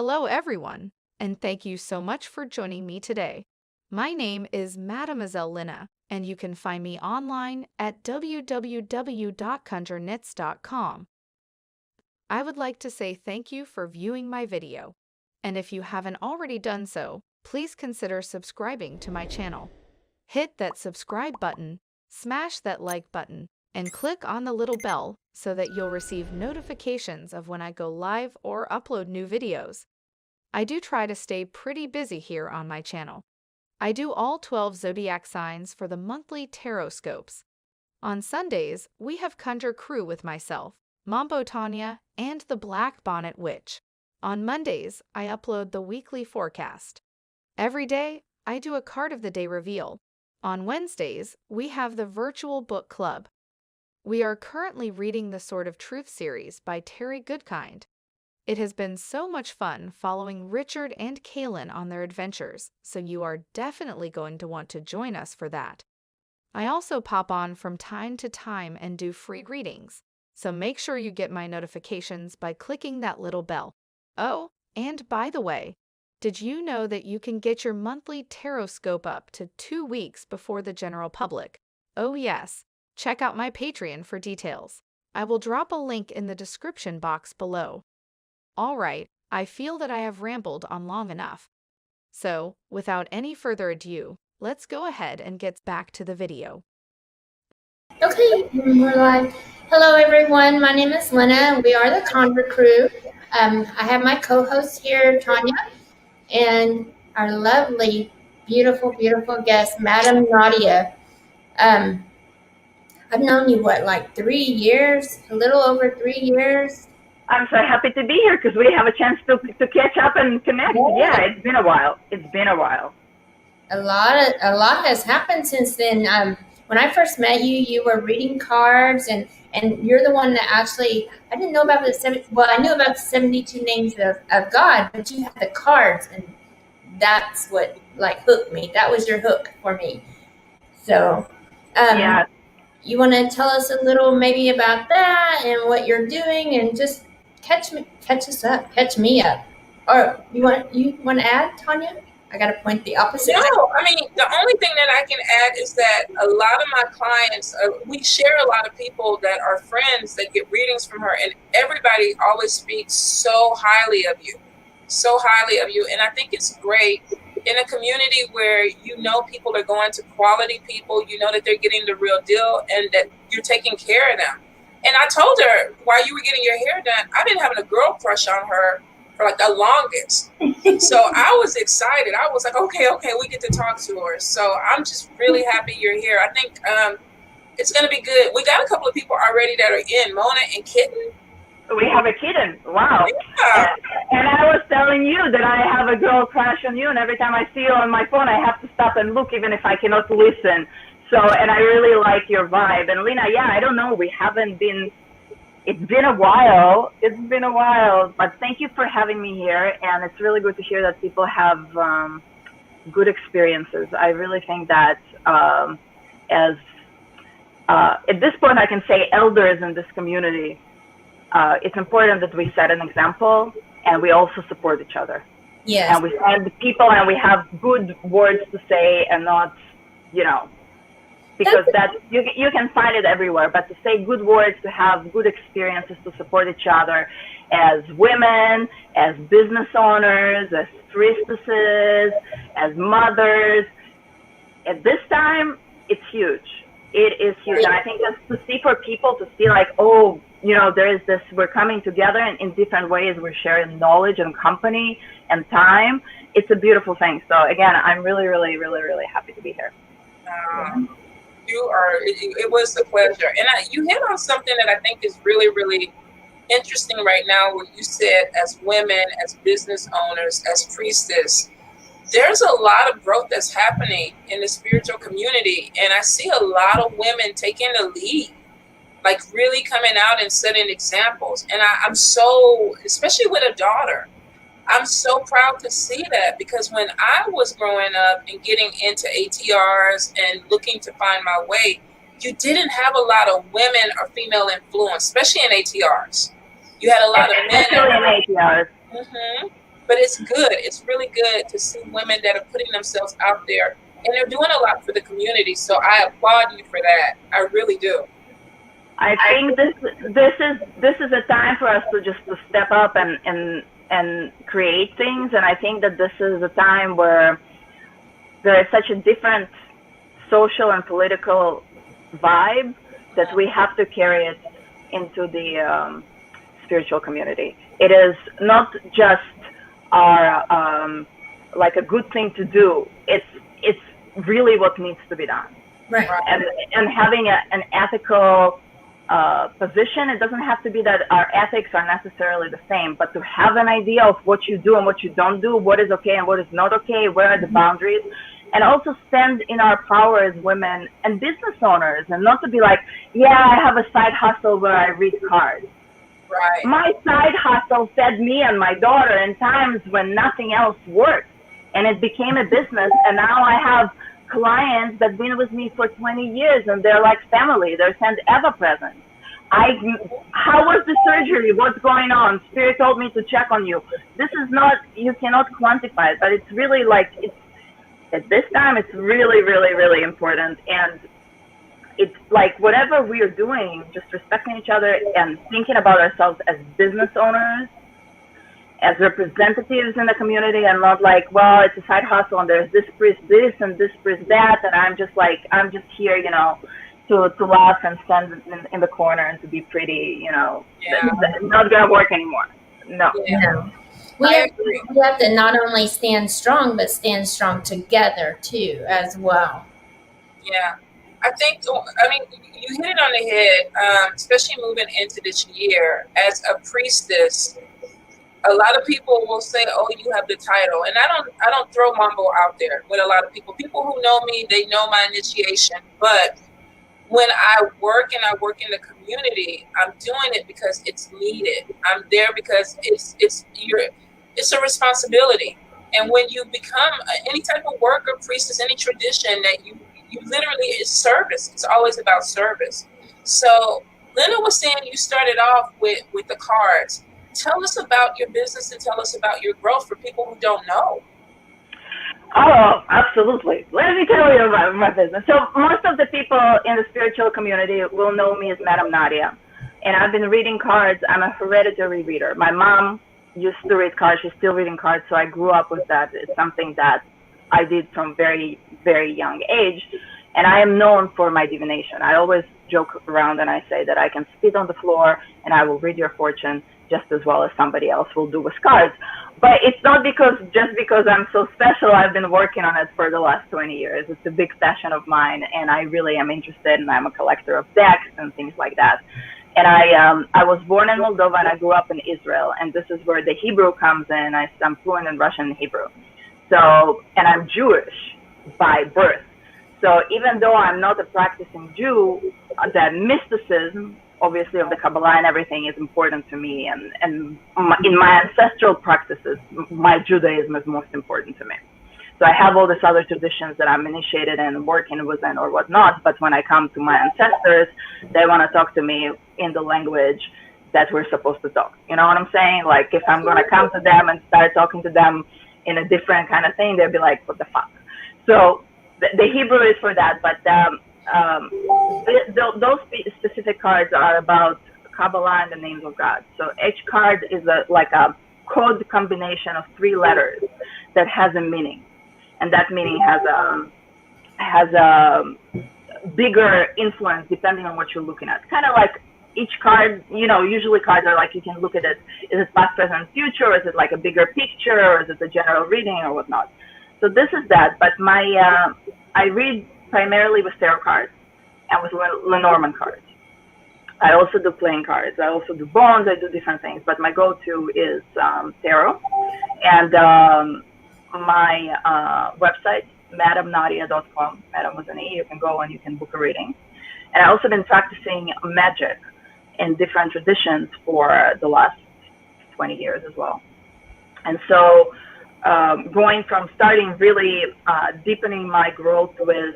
Hello everyone, and thank you so much for joining me today. My name is Mademoiselle Lina, and you can find me online at www.conjurenits.com. I would like to say thank you for viewing my video, and if you haven't already done so, please consider subscribing to my channel. Hit that subscribe button, smash that like button, and click on the little bell so that you'll receive notifications of when I go live or upload new videos. I do try to stay pretty busy here on my channel. I do all 12 zodiac signs for the monthly tarot scopes. On Sundays, we have Conjure Crew with myself, Mambo Tanya, and the Black Bonnet Witch. On Mondays, I upload the weekly forecast. Every day, I do a card of the day reveal. On Wednesdays, we have the Virtual Book Club. We are currently reading the Sword of Truth series by Terry Goodkind. It has been so much fun following Richard and Kaylin on their adventures, so you are definitely going to want to join us for that. I also pop on from time to time and do free readings, so make sure you get my notifications by clicking that little bell. Oh, and by the way, did you know that you can get your monthly tarot scope up to 2 weeks before the general public? Oh yes, check out my Patreon for details. I will drop a link in the description box below. Alright, I feel that I have rambled on long enough. So, without any further ado, let's go ahead and get back to the video. Okay, we're live. Hello everyone, my name is Lina. We are the Conjure Crew. I have my co-host here, Tanya, and our lovely, beautiful, beautiful guest, Madam Nadia. I've known you, like 3 years? A little over 3 years? I'm so happy to be here because we have a chance to catch up and connect. Yeah, it's been a while. A lot has happened since then. When I first met you, you were reading cards, and you're the one that actually, I didn't know about I knew about the 72 names of God, but you had the cards, and that's what hooked me. That was your hook for me. So, yeah. You want to tell us a little maybe about that and what you're doing, and just catch me up. Or you want to add, Tanya? I got to point the opposite. No, I mean, the only thing that I can add is that a lot of my clients, we share a lot of people that are friends that get readings from her, and everybody always speaks so highly of you. And I think it's great in a community where people are going to quality people, that they're getting the real deal and that you're taking care of them. And I told her while you were getting your hair done, I've been having a girl crush on her for like the longest. So I was excited. I was like, okay, we get to talk to her. So I'm just really happy you're here. I think it's going to be good. We got a couple of people already that are in, Mona and Kitten. We have a kitten. Wow. Yeah. And I was telling you that I have a girl crush on you, and every time I see you on my phone, I have to stop and look, even if I cannot listen. So, and I really like your vibe. And Lina, yeah, I don't know. It's been a while, but thank you for having me here. And it's really good to hear that people have good experiences. I really think that at this point, I can say elders in this community, it's important that we set an example and we also support each other. Yes. And we find people and we have good words to say and not, because that you can find it everywhere, but to say good words, to have good experiences, to support each other as women, as business owners, as priestesses, as mothers. At this time, it's huge. It is huge. And I think that's to see for people to see like, oh, there is this, we're coming together and in different ways, we're sharing knowledge and company and time. It's a beautiful thing. So again, I'm really, really, really, really happy to be here. It was a pleasure. And you hit on something that I think is really, really interesting right now, where you said as women, as business owners, as priestess, there's a lot of growth that's happening in the spiritual community. And I see a lot of women taking the lead, like really coming out and setting examples. And I'm so, especially with a daughter, I'm so proud to see that, because when I was growing up and getting into ATRs and looking to find my way, you didn't have a lot of women or female influence, especially in ATRs. You had a lot of men. Especially in ATRs. Mm-hmm. But it's good. It's really good to see women that are putting themselves out there, and they're doing a lot for the community. So I applaud you for that. I really do. I think this is a time for us to step up and create things, and I think that this is a time where there is such a different social and political vibe that we have to carry it into the spiritual community. It is not just our like a good thing to do. It's really what needs to be done. Right. And having an ethical position, it doesn't have to be that our ethics are necessarily the same, but to have an idea of what you do and what you don't do, what is okay and what is not okay, where are the boundaries, and also stand in our power as women and business owners, and not to be like, yeah, I have a side hustle where I read cards. Right. My side hustle fed me and my daughter in times when nothing else worked, and it became a business, and now I have clients that've been with me for 20 years, and they're like family. They're sent ever present. How was the surgery? What's going on? Spirit told me to check on you. This is not, you cannot quantify it, but it's really like, at this time, it's really, really, really important. And it's like whatever we are doing, just respecting each other and thinking about ourselves as business owners, as representatives in the community, and not like, well, it's a side hustle and there's this priest this and this priest that, and I'm just here, you know, to laugh and stand in the corner and to be pretty, you know. Yeah. It's not gonna work anymore. No. Yeah. We have to not only stand strong, but stand strong together too, as well. Yeah. I mean, you hit it on the head, especially moving into this year as a priestess. A lot of people will say, "Oh, you have the title," and I don't throw mumbo out there with a lot of people. People who know me, they know my initiation. But when I work in the community, I'm doing it because it's needed. I'm there because it's a responsibility. And when you become any type of worker, priestess, any tradition, that you literally, it's service. It's always about service. So Linda was saying you started off with the cards. Tell us about your business and tell us about your growth for people who don't know. Oh, absolutely. Let me tell you about my business. So most of the people in the spiritual community will know me as Madam Nadia. And I've been reading cards. I'm a hereditary reader. My mom used to read cards. She's still reading cards. So I grew up with that. It's something that I did from very, very young age. And I am known for my divination. I always joke around and I say that I can spit on the floor and I will read your fortune just as well as somebody else will do with cards. But it's not just because I'm so special. I've been working on it for the last 20 years. It's a big passion of mine, and I really am interested, and I'm a collector of decks and things like that. And I was born in Moldova, and I grew up in Israel, and this is where the Hebrew comes in. I'm fluent in Russian and Hebrew. So, and I'm Jewish by birth. So even though I'm not a practicing Jew, that mysticism, obviously, of the Kabbalah and everything is important to me. And in my ancestral practices, my Judaism is most important to me. So I have all these other traditions that I'm initiated in, working within or whatnot. But when I come to my ancestors, they want to talk to me in the language that we're supposed to talk. You know what I'm saying? Like if I'm going to come to them and start talking to them in a different kind of thing, they'll be like, what the fuck? So the Hebrew is for that. But those specific cards are about Kabbalah and the names of God. So each card is like a code combination of 3 letters that has a meaning, and that meaning has a bigger influence depending on what you're looking at. Kind of like each card, you know, usually cards are like, you can look at it, is it past, present, future, or is it like a bigger picture, or is it a general reading or whatnot. So this is that, but I read primarily with tarot cards and with Lenormand cards. I also do playing cards. I also do bones. I do different things, but my go-to is tarot. And my website, madamnadia.com, Madam with an E, you can go and you can book a reading. And I've also been practicing magic in different traditions for the last 20 years as well. And so going from starting really deepening my growth with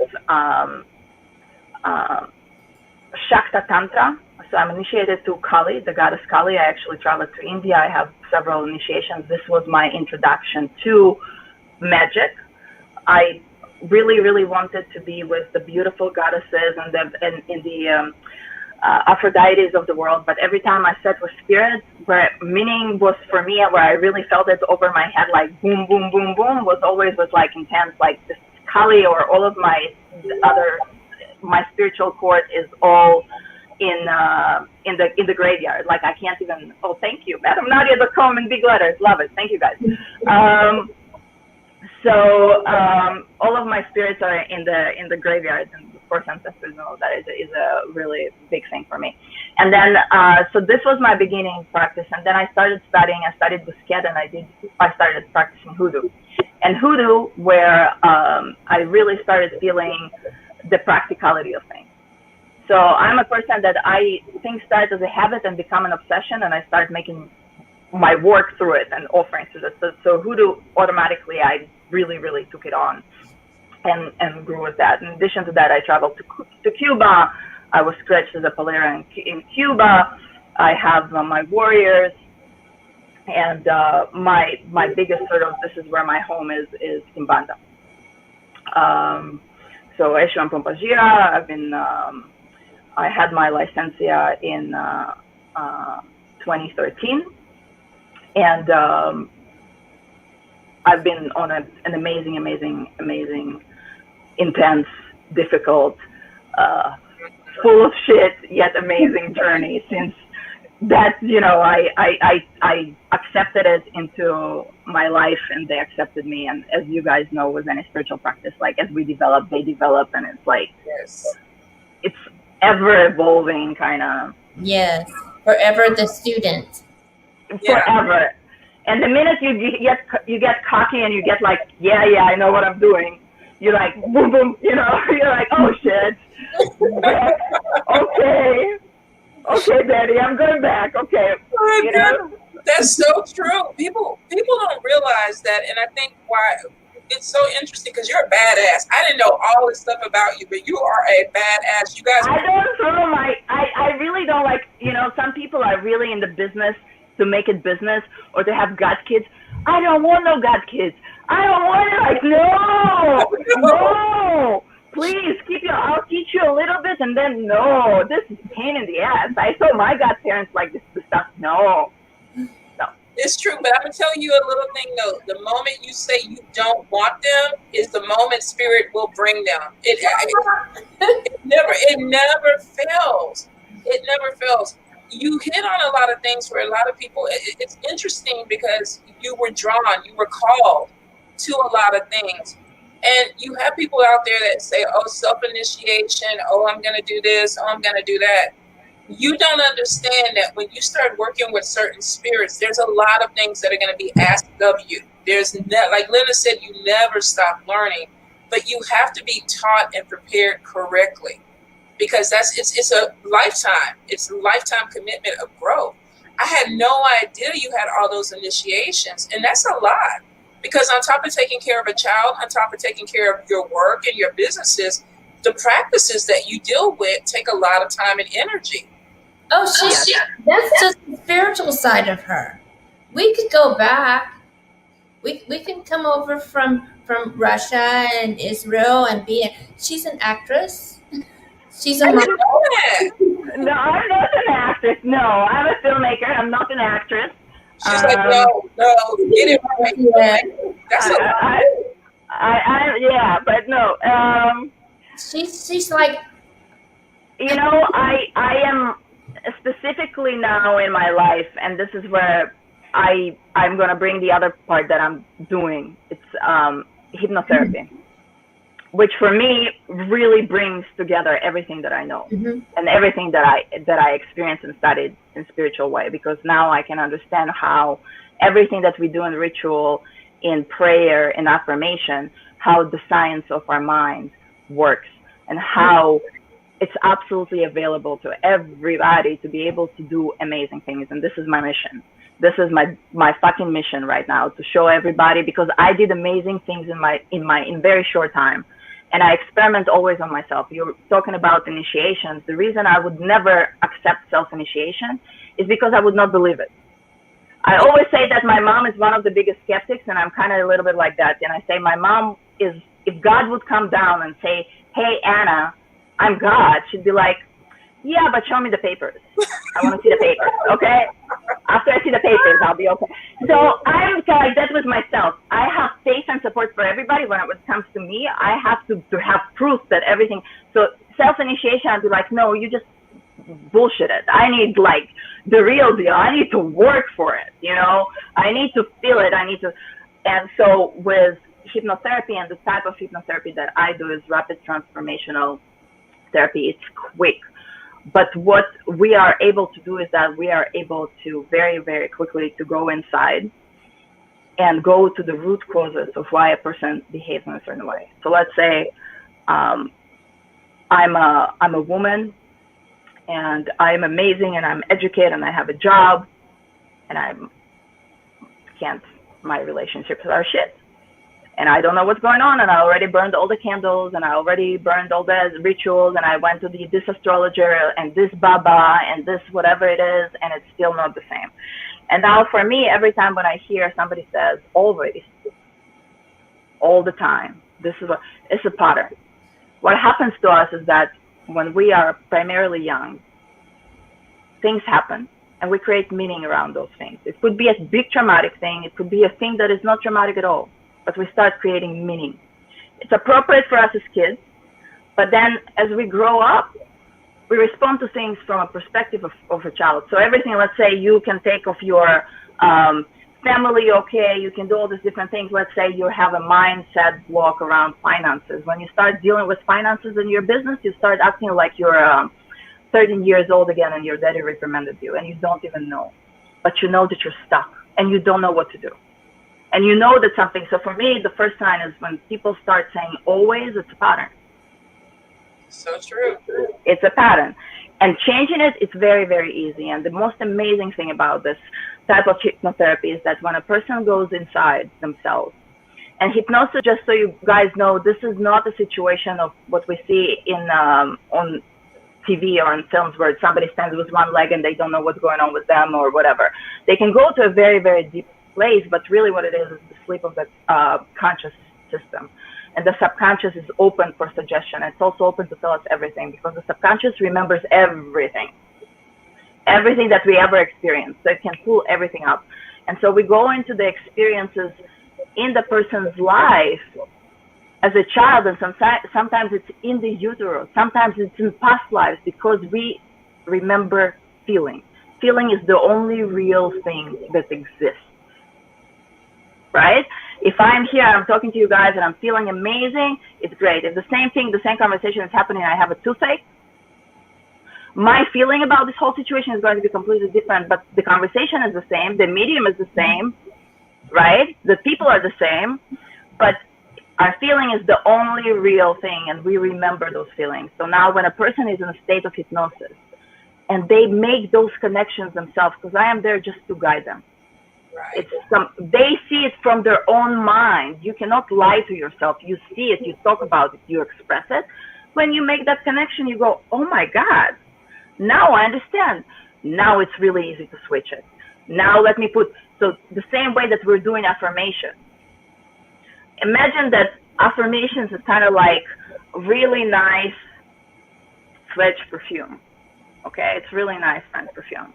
Shakta Tantra. So I'm initiated to Kali, the goddess Kali. I actually traveled to India. I have several initiations. This was my introduction to magic. I really, really wanted to be with the beautiful goddesses and the Aphrodites of the world. But every time I sat with spirits, where meaning was for me, where I really felt it over my head, like boom, boom, boom, boom, was always with like intense, like this Kali or all of my spiritual court is all in the graveyard. Like I can't even. Oh, thank you, Madam Nadia. .com in big letters. Love it. Thank you guys. So all of my spirits are in the graveyard, and of course ancestors and all that is a really big thing for me. And then so this was my beginning practice, and then I started studying. I studied Busquet, and I started practicing Hoodoo. And Hoodoo, where I really started feeling the practicality of things. So I'm a person that things start as a habit and become an obsession, and I start making my work through it and offering to it. So Hoodoo, automatically, I really, really took it on and grew with that. In addition to that, I traveled to Cuba. I was scratched as a Polera in Cuba. I have my warriors, and my biggest sort of, this is where my home is Quimbanda. So Eshu and Pompagira, I've been, I had my licencia in 2013, and I've been on an amazing, intense, difficult, full of shit yet amazing journey since that, you know, I accepted it into my life and they accepted me. And as you guys know, with any spiritual practice, like as we develop, they develop, and it's like, yes, it's ever evolving kind of. Yes, forever the student. Forever. And the minute you get cocky and you get like, yeah, I know what I'm doing, you're like, boom, boom, you know, you're like, oh shit, okay, Daddy, I'm going back. Okay, you know? That's so true. People don't realize that, and I think why it's so interesting, because you're a badass. I didn't know all this stuff about you, but you are a badass. You guys. I really don't like, you know, some people are really in the business to make it business or to have God kids. I don't want no God kids. I don't want it. Like, no. Please I'll teach you a little bit, and then no, this is a pain in the ass. I saw my godparents like this stuff. No. It's true, but I'm gonna tell you a little thing though. The moment you say you don't want them is the moment spirit will bring them. It never fails. It never fails. You hit on a lot of things for a lot of people. It's interesting because you were drawn, you were called to a lot of things. And you have people out there that say, oh, self-initiation, oh, I'm going to do this, oh, I'm going to do that. You don't understand that when you start working with certain spirits, there's a lot of things that are going to be asked of you. Like Linda said, you never stop learning, but you have to be taught and prepared correctly, because it's a lifetime. It's a lifetime commitment of growth. I had no idea you had all those initiations, and that's a lot. Because on top of taking care of a child, on top of taking care of your work and your businesses, the practices that you deal with take a lot of time and energy. Oh, that's just the spiritual side of her. We could go back. We can come over from Russia and Israel and she's an actress. She's a model. No, I'm not an actress. No, I'm a filmmaker. I'm not an actress. She's like, no, get it right. Yeah. That's yeah, but no. She's like, you know, I am specifically now in my life, and this is where I'm gonna bring the other part that I'm doing. It's hypnotherapy, which for me really brings together everything that I know and everything that I experienced and studied in spiritual way, because now I can understand how everything that we do in ritual, in prayer, in affirmation, how the science of our mind works and how it's absolutely available to everybody to be able to do amazing things. And this is my mission. This is my fucking mission right now, to show everybody, because I did amazing things in very short time. and I experiment always on myself. You're talking about initiations. The reason I would never accept self-initiation is because I would not believe it. I always say that my mom is one of the biggest skeptics, and I'm kind of a little bit like that. And I say my mom is, if God would come down and say, hey, Anna, I'm God, she'd be like, yeah, but show me the papers. I want to see the papers, okay? After I see the papers, I'll be okay. So I'm like that with myself. I have faith and support for everybody. When it comes to me, I have to have proof that everything. So self-initiation, I'd be like, no, you just bullshit it. I need like the real deal. I need to work for it, you know? I need to feel it. I need to. And so with hypnotherapy, and the type of hypnotherapy that I do is rapid transformational therapy. It's quick. But what we are able to do is that we are able to very, very quickly to go inside and go to the root causes of why a person behaves in a certain way. So let's say I'm a woman, and I'm amazing, and I'm educated, and I have a job, and my relationships are shit. And I don't know what's going on, and I already burned all the candles, and I already burned all the rituals, and I went to this astrologer, and this Baba, and this whatever it is, and it's still not the same. And now for me, every time when I hear somebody says, always, all the time, it's a pattern. What happens to us is that when we are primarily young, things happen, and we create meaning around those things. It could be a big traumatic thing. It could be a thing that is not traumatic at all. But we start creating meaning. It's appropriate for us as kids, but then as we grow up, we respond to things from a perspective of a child. So everything, let's say you can take of your family, okay, you can do all these different things. Let's say you have a mindset block around finances. When you start dealing with finances in your business, you start acting like you're 13 years old again and your daddy reprimanded you and you don't even know. But you know that you're stuck and you don't know what to do. And you know that something, so for me, the first sign is when people start saying always, it's a pattern. So true. It's a pattern. And changing it, it's very, very easy. And the most amazing thing about this type of hypnotherapy is that when a person goes inside themselves, and hypnosis, just so you guys know, this is not a situation of what we see in on TV or in films where somebody stands with one leg and they don't know what's going on with them or whatever. They can go to a very, very deep place, but really what it is the sleep of the conscious system. And the subconscious is open for suggestion. It's also open to tell us everything because the subconscious remembers everything that we ever experienced. So it can pull everything up. And so we go into the experiences in the person's life as a child, and sometimes it's in the utero, sometimes it's in past lives because we remember feeling. Feeling is the only real thing that exists. Right? If I'm here, I'm talking to you guys and I'm feeling amazing, it's great. If the same thing, the same conversation is happening, I have a toothache, my feeling about this whole situation is going to be completely different, but the conversation is the same, the medium is the same, right? The people are the same, but our feeling is the only real thing and we remember those feelings. So now when a person is in a state of hypnosis and they make those connections themselves, because I am there just to guide them. Right. They see it from their own mind. You cannot lie to yourself. You see it, you talk about it, you express it. When you make that connection, you go, oh my God, now I understand. Now it's really easy to switch it. Now let me put, so the same way that we're doing affirmations. Imagine that affirmations is kind of like really nice French perfume. Okay, it's really nice French perfume.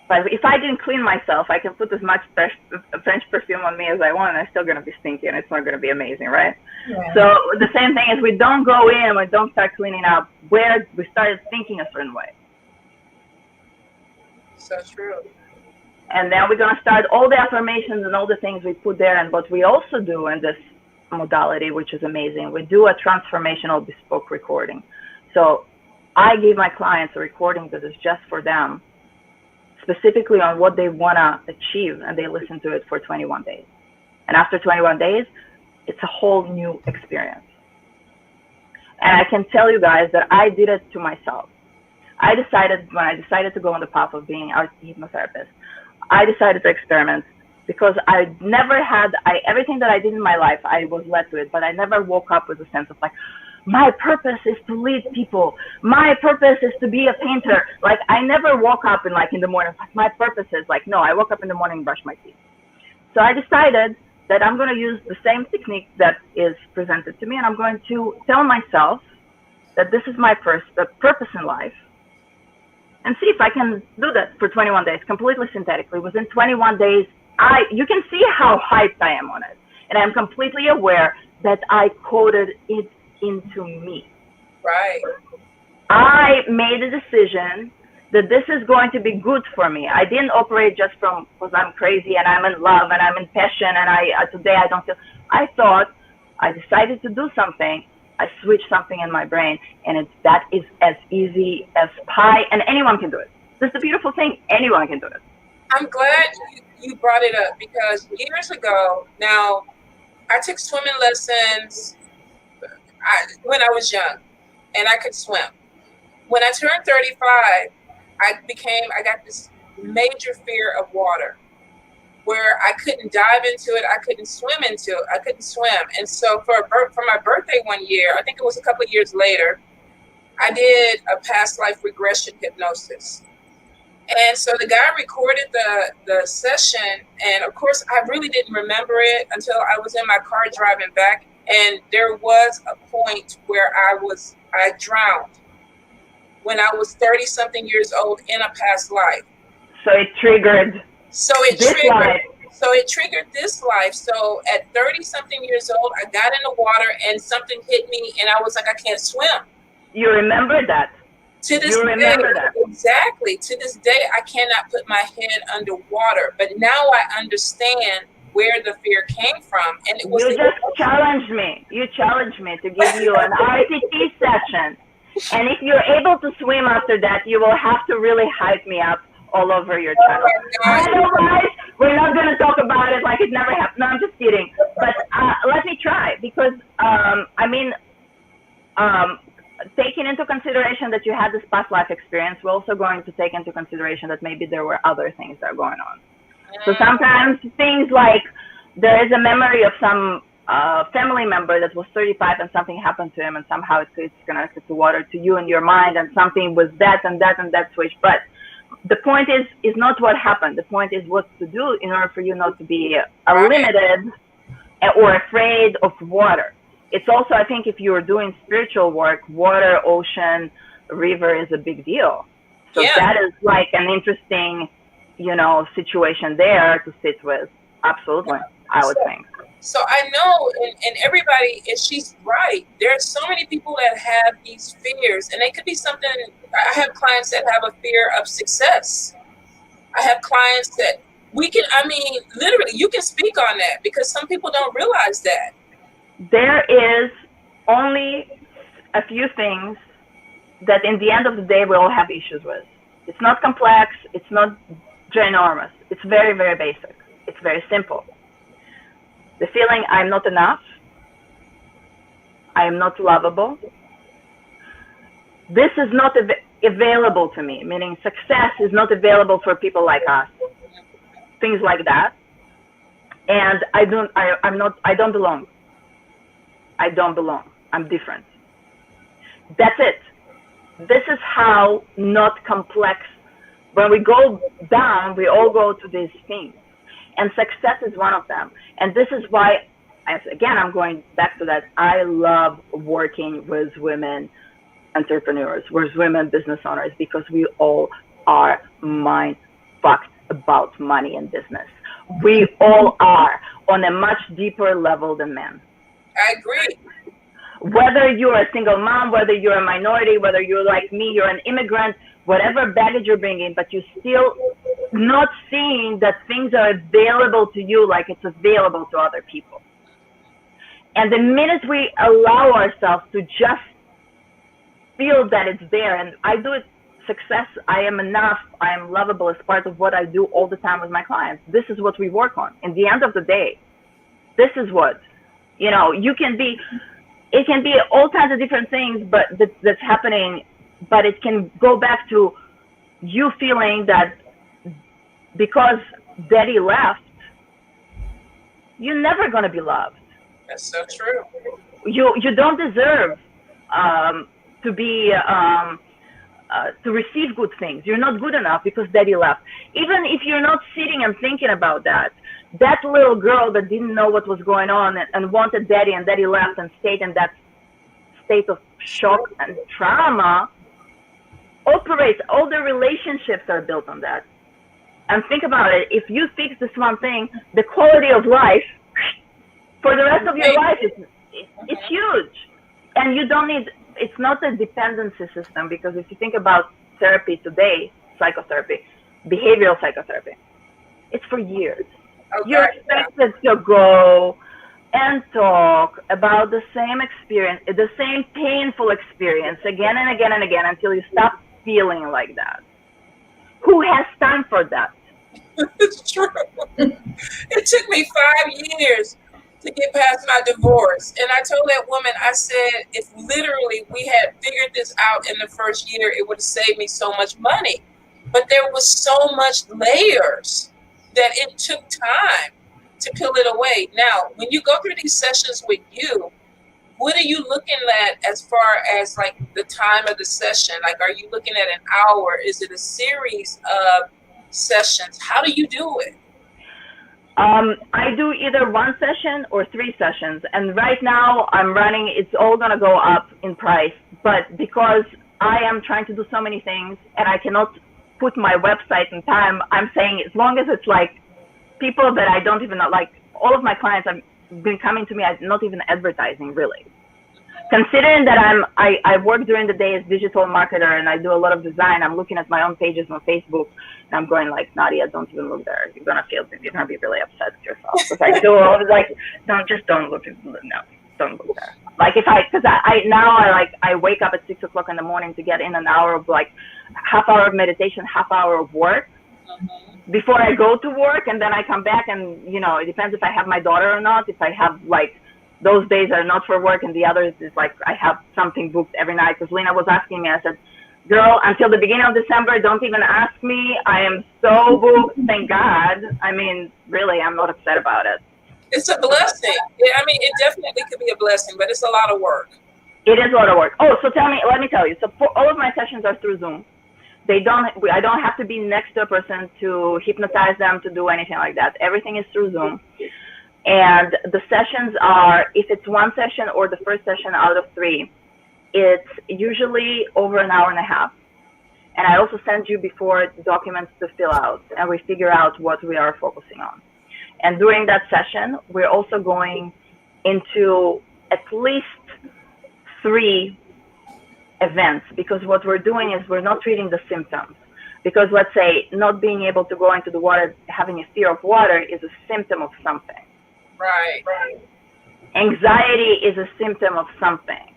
But if I didn't clean myself, I can put as much French perfume on me as I want, and I'm still going to be stinky, and it's not going to be amazing, right? Yeah. So the same thing is we don't go in, we don't start cleaning up where we started thinking a certain way. So true. And then we're going to start all the affirmations and all the things we put there. And what we also do in this modality, which is amazing, we do a transformational bespoke recording. So I give my clients a recording that is just for them, specifically on what they want to achieve, and they listen to it for 21 days. And after 21 days, it's a whole new experience. And I can tell you guys that I did it to myself. When I decided to go on the path of being a hypnotherapist, I decided to experiment because I never had, everything that I did in my life, I was led to it, but I never woke up with a sense of like, my purpose is to lead people. My purpose is to be a painter. Like, I never woke up in the morning, my purpose is like, no, I woke up in the morning and brush my teeth. So I decided that I'm going to use the same technique that is presented to me, and I'm going to tell myself that this is my purpose in life, and see if I can do that for 21 days, completely synthetically. Within 21 days, you can see how hyped I am on it. And I'm completely aware that I coded it into me. Right. I made a decision that this is going to be good for me. I didn't operate just from because I'm crazy and I'm in love and I'm in passion and today I don't feel. I thought, I decided to do something. I switched something in my brain, and that is as easy as pie, and anyone can do it. This is the beautiful thing. Anyone can do it. I'm glad you brought it up, because years ago, now, I took swimming lessons when I was young, and I could swim. When I turned 35, I got this major fear of water, where I couldn't dive into it, I couldn't swim into it, I couldn't swim. And so for my birthday one year, I think it was a couple of years later, I did a past life regression hypnosis. And so the guy recorded the session, and of course I really didn't remember it until I was in my car driving back, and there was a point where I drowned when I was 30-something years old in a past life. So it triggered this life. So at 30-something years old, I got in the water and something hit me, and I was like, I can't swim. You remember that? To this day, exactly. To this day, I cannot put my head underwater. But now I understand where the fear came from, and it was. You just challenged me. You challenged me to give you an RTT session, and if you're able to swim after that, you will have to really hype me up all over your channel. Otherwise, we're not going to talk about it like it never happened. No, I'm just kidding. But let me try, because taking into consideration that you had this past life experience, we're also going to take into consideration that maybe there were other things that are going on. So sometimes things like there is a memory of some family member that was 35 and something happened to him, and somehow it's connected to water to you in your mind, and something was that and that and that switch. But the point is not what happened. The point is what to do in order for you not to be limited or afraid of water. It's also, I think, if you're doing spiritual work, water, ocean, river is a big deal. So that is like an interesting, situation there to sit with. Absolutely, I would think. So I know, and everybody, and she's right, there are so many people that have these fears, and they could be something. I have clients that have a fear of success. I have clients that literally, you can speak on that, because some people don't realize that. There is only a few things that in the end of the day we all have issues with. It's not complex, it's not ginormous, it's very, very basic, it's very simple. The feeling I'm not enough, I am not lovable, this is not available to me, meaning success is not available for people like us, things like that. And I don't belong. I don't belong. I'm different. That's it. This is how not complex. When we go down, we all go to these things. And success is one of them. And this is why, again, I'm going back to that. I love working with women entrepreneurs, with women business owners, because we all are mind fucked about money and business. We all are on a much deeper level than men. I agree. Whether you're a single mom, whether you're a minority, whether you're like me, you're an immigrant, whatever baggage you're bringing, but you're still not seeing that things are available to you like it's available to other people. And the minute we allow ourselves to just feel that it's there, and I do it, success, I am enough, I am lovable, is part of what I do all the time with my clients. This is what we work on. In the end of the day, this is what, it can be all kinds of different things, but that's happening, but it can go back to you feeling that because daddy left, you're never going to be loved. That's so true. You don't deserve to receive good things. You're not good enough because daddy left. Even if you're not sitting and thinking about that, that little girl that didn't know what was going on and wanted daddy, and daddy left and stayed in that state of shock and trauma, operates. All the relationships are built on that. And think about it. If you fix this one thing, the quality of life for the rest of your life is huge. And you don't need, it's not a dependency system, because if you think about therapy today, psychotherapy, behavioral psychotherapy, it's for years. Okay. You're expected to go and talk about the same experience, the same painful experience again and again and again until you stop feeling like that. Who has time for that? It's true. It took me 5 years to get past my divorce. And I told that woman, I said, if literally we had figured this out in the first year, it would have saved me so much money. But there was so much layers that it took time to peel it away. Now, when you go through these sessions with you, what are you looking at as far as like the time of the session? Like, are you looking at an hour? Is it a series of sessions? How do you do it? I do either 1 session or 3 sessions. And right now I'm running, it's all going to go up in price. But because I am trying to do so many things and I cannot put my website in time, I'm saying as long as it's like people that I don't even know, like all of my clients have been coming to me, I'm not even advertising really. Considering that I work during the day as digital marketer and I do a lot of design, I'm looking at my own pages on Facebook and I'm going like, Nadia, don't even look there. You're gonna be really upset with yourself. Because I do all like, no, just don't look at, no, don't look there. Like if because I wake up at 6 o'clock in the morning to get in an hour of like half hour of meditation, half hour of work before I go to work, and then I come back and, you know, it depends if I have my daughter or not. If I have like, those days are not for work and the others is like I have something booked every night. Because Lena was asking me, I said, girl, until the beginning of December, don't even ask me. I am so booked, thank God. I mean, really, I'm not upset about it. It's a blessing. I mean, it definitely could be a blessing, but it's a lot of work. It is a lot of work. Oh, so let me tell you. So all of my sessions are through Zoom. I don't have to be next to a person to hypnotize them, to do anything like that. Everything is through Zoom. And the sessions are, if it's 1 session or the first session out of 3, it's usually over an hour and a half. And I also send you before the documents to fill out, and we figure out what we are focusing on. And during that session, we're also going into at least 3 events, because what we're doing is we're not treating the symptoms. Because let's say not being able to go into the water, having a fear of water is a symptom of something. Right. Anxiety is a symptom of something.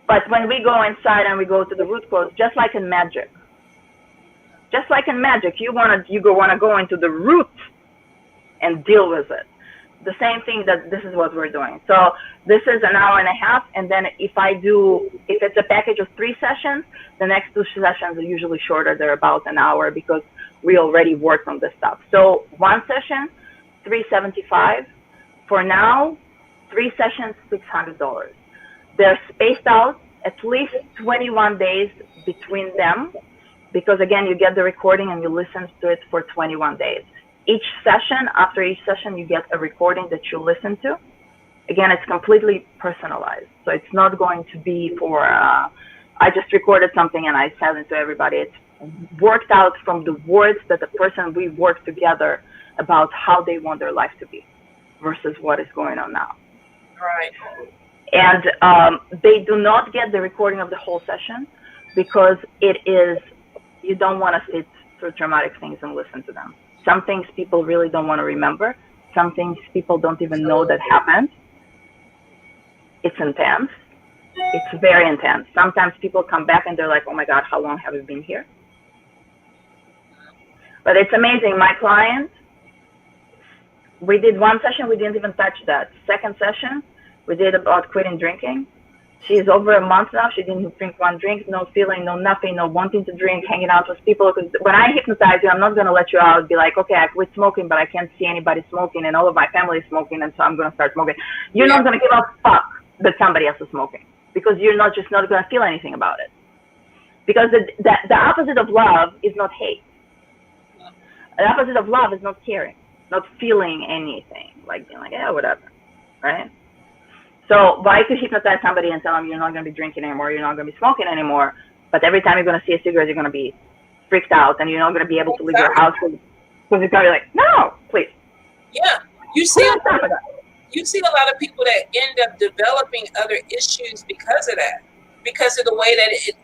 But when we go inside and we go to the root cause, just like in magic, you wanna go into the root and deal with it. The same thing, that this is what we're doing. So this is an hour and a half, and then if it's a package of 3 sessions, the next 2 sessions are usually shorter. They're about an hour because we already worked on this stuff. So 1 session, $375. For now, 3 sessions, $600. They're spaced out at least 21 days between them, because again, you get the recording and you listen to it for 21 days. After each session, you get a recording that you listen to. Again, it's completely personalized. So it's not going to be for, I just recorded something and I sent it to everybody. It's worked out from the words that the person we work together about how they want their life to be versus what is going on now. Right. And they do not get the recording of the whole session because you don't want to sit through traumatic things and listen to them. Some things people really don't want to remember. Some things people don't even know that happened. It's intense. It's very intense. Sometimes people come back and they're like, oh my God, how long have you been here? But it's amazing. My client, we did 1 session, we didn't even touch that. 2nd session, we did about quitting drinking. She's over a month now. She didn't drink 1 drink, no feeling, no nothing, no wanting to drink, hanging out with people. Because when I hypnotize you, I'm not going to let you out, be like, okay, I quit smoking, but I can't see anybody smoking and all of my family is smoking, and so I'm going to start smoking. You're not going to give a fuck that somebody else is smoking. because you're not going to feel anything about it. Because the opposite of love is not hate. The opposite of love is not caring, not feeling anything, like being like, yeah, whatever, right? So why could hypnotize somebody and tell them you're not going to be drinking anymore, you're not going to be smoking anymore, but every time you're going to see a cigarette, you're going to be freaked out and you're not going to be able to leave your house because you're going to be like, no, please. Yeah, you see a lot of people that end up developing other issues because of that, because of the way that it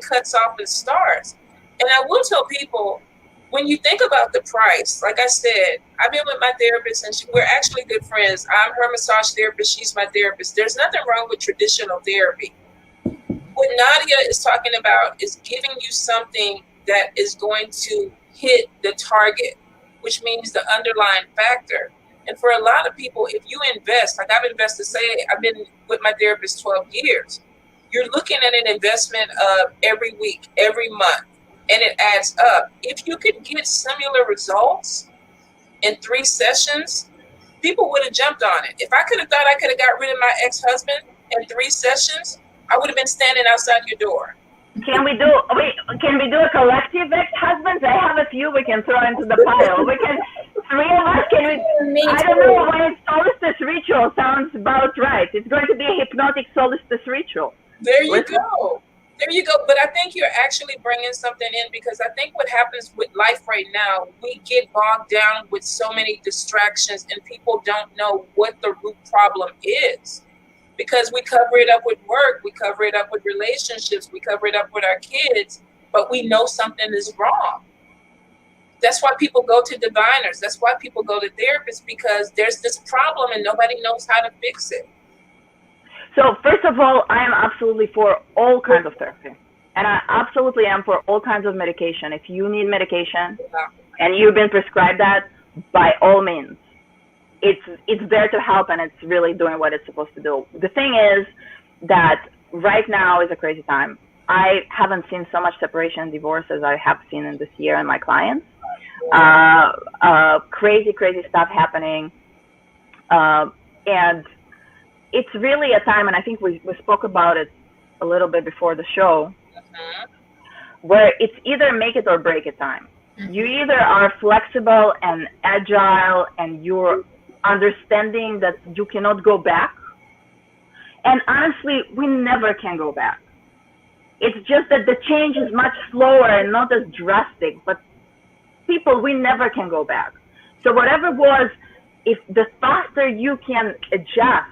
cuts off and starts. And I will tell people, when you think about the price, like I said, I've been with my therapist and we're actually good friends. I'm her massage therapist. She's my therapist. There's nothing wrong with traditional therapy. What Nadia is talking about is giving you something that is going to hit the target, which means the underlying factor. And for a lot of people, if you invest, like I've invested, say I've been with my therapist 12 years, you're looking at an investment of every week, every month, and it adds up. If you could get similar results in 3 sessions, people would have jumped on it. If I could have thought I could have got rid of my ex-husband in 3 sessions, I would have been standing outside your door. Can we do a collective ex-husbands? I have a few we can throw into the pile. We can, 3 of us, I don't know, when it's solstice ritual sounds about right. It's going to be a hypnotic solstice ritual. There you go. There you go. But I think you're actually bringing something in, because I think what happens with life right now, we get bogged down with so many distractions and people don't know what the root problem is. Because we cover it up with work, we cover it up with relationships, we cover it up with our kids, but we know something is wrong. That's why people go to diviners. That's why people go to therapists, because there's this problem and nobody knows how to fix it. So first of all, I am absolutely for all kinds of therapy. And I absolutely am for all kinds of medication. If you need medication and you've been prescribed that, by all means. It's there to help, and it's really doing what it's supposed to do. The thing is that right now is a crazy time. I haven't seen so much separation and divorce as I have seen in this year in my clients. Crazy stuff happening. And it's really a time, and I think we spoke about it a little bit before the show, where it's either make it or break it time. You either are flexible and agile and you're understanding that you cannot go back. And honestly, we never can go back. It's just that the change is much slower and not as drastic, but people, we never can go back. So whatever was, if the faster you can adjust,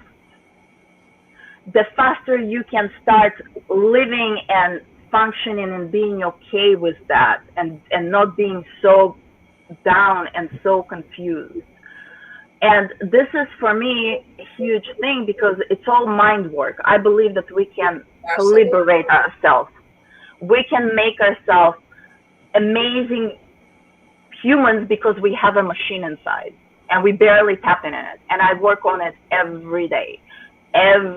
the faster you can start living and functioning and being okay with that, and not being so down and so confused. And this is, for me, a huge thing, because it's all mind work. I believe that we can liberate ourselves. We can make ourselves amazing humans because we have a machine inside and we barely tap in it. And I work on it every day. And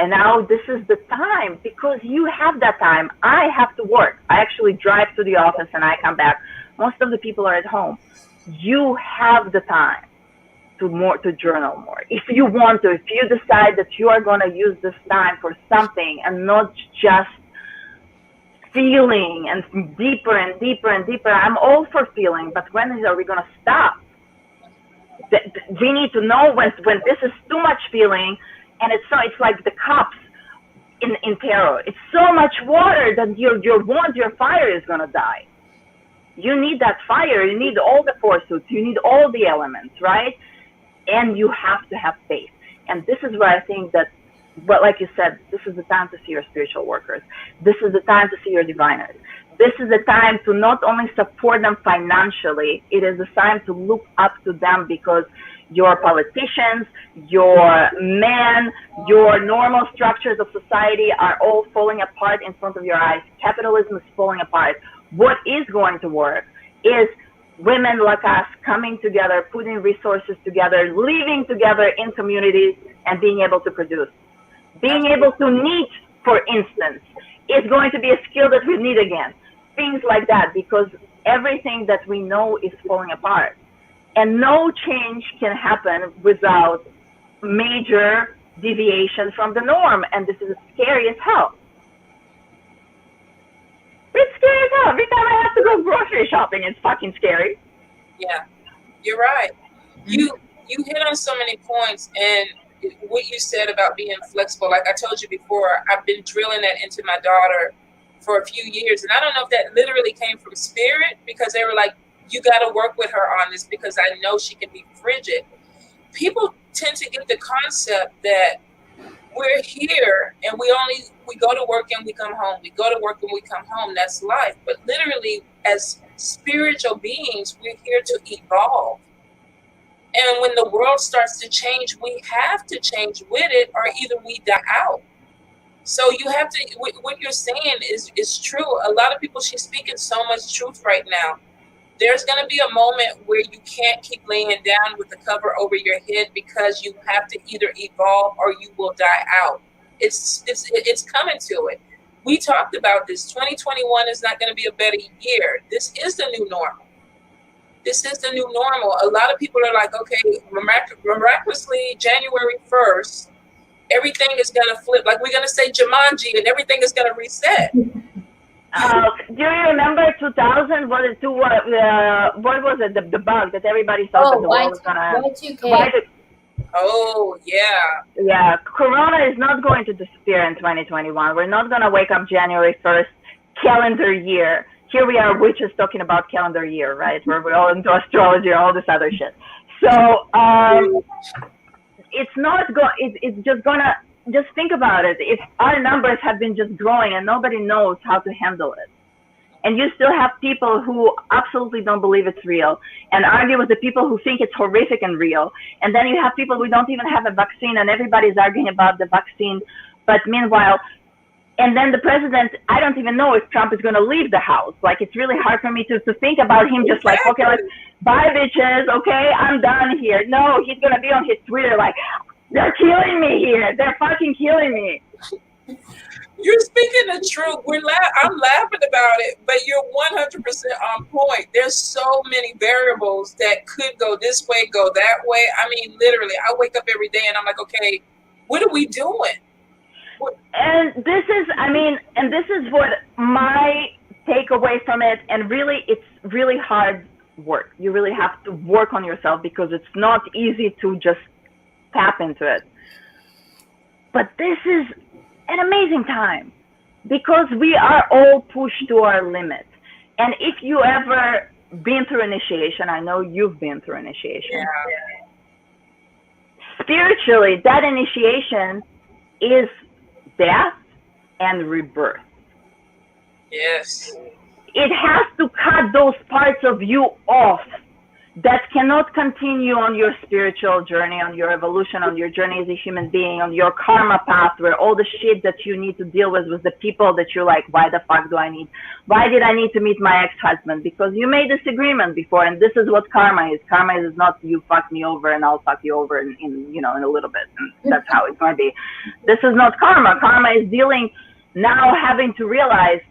now this is the time, because you have that time. I have to work. I actually drive to the office and I come back. Most of the people are at home. You have the time to journal more. If you want to, if you decide that you are going to use this time for something and not just feeling and deeper and deeper and deeper. I'm all for feeling, but when are we going to stop? We need to know when this is too much feeling, and it's like the cups in tarot. It's so much water that your fire is going to die. You need that fire. You need all the forces. You need all the elements, right? And you have to have faith. And this is where I think that, but like you said, this is the time to see your spiritual workers. This is the time to see your diviners. This is the time to not only support them financially, it is the time to look up to them, because your politicians, your men, your normal structures of society are all falling apart in front of your eyes. Capitalism is falling apart. What is going to work is women like us coming together, putting resources together, living together in communities, and being able to produce. Being able to knit, for instance, is going to be a skill that we need again. Things like that, because everything that we know is falling apart. And no change can happen without major deviation from the norm, and this is scary as hell. It's scary as hell. Every time I have to go grocery shopping, it's fucking scary. Yeah, you're right. You hit on so many points, and what you said about being flexible, like I told you before, I've been drilling that into my daughter for a few years, and I don't know if that literally came from spirit, because they were like, you got to work with her on this because I know she can be frigid. People tend to get the concept that we're here and we go to work and we come home. We go to work and we come home. That's life. But literally, as spiritual beings, we're here to evolve. And when the world starts to change, we have to change with it, or either we die out. So you have to, what you're saying is true. A lot of people, she's speaking so much truth right now. There's going to be a moment where you can't keep laying down with the cover over your head, because you have to either evolve or you will die out. It's coming to it. We talked about this. 2021 is not going to be a better year. This is the new normal. This is the new normal. A lot of people are like, okay, miraculously, January 1st, everything is going to flip. Like, we're going to say Jumanji and everything is going to reset. Do you remember 2000? What was it? The bug that everybody thought that the world was going to... Y2K. Oh, yeah. Yeah, Corona is not going to disappear in 2021. We're not going to wake up January 1st, calendar year. Here we are, witches talking about calendar year, right? Where we're all into astrology or all this other shit. So it's not it's just gonna, just think about it. If our numbers have been just growing and nobody knows how to handle it, and you still have people who absolutely don't believe it's real and argue with the people who think it's horrific and real, and then you have people who don't even have a vaccine and everybody's arguing about the vaccine, but meanwhile, and then the president, I don't even know if Trump is going to leave the house. Like, it's really hard for me to think about him just like, okay, like, bye bitches, okay, I'm done here. No, he's going to be on his Twitter like, they're killing me here. They're fucking killing me. You're speaking the truth. I'm laughing about it, but you're 100% on point. There's so many variables that could go this way, go that way. I mean, literally, I wake up every day and I'm like, okay, what are we doing? And this is what my takeaway from it, and really, it's really hard work. You really have to work on yourself because it's not easy to just tap into it. But this is an amazing time because we are all pushed to our limit. And if you ever been through initiation, I know you've been through initiation. Yeah. Spiritually, that initiation is death and rebirth. Yes. It has to cut those parts of you off that cannot continue on your spiritual journey, on your evolution, on your journey as a human being, on your karma path, where all the shit that you need to deal with the people that you're like, why the fuck why did I need to meet my ex-husband? Because you made this agreement before, and this is what karma is. Karma is not you fuck me over and I'll fuck you over in a little bit. And that's how it's going to be. This is not karma. Karma is now having to realize,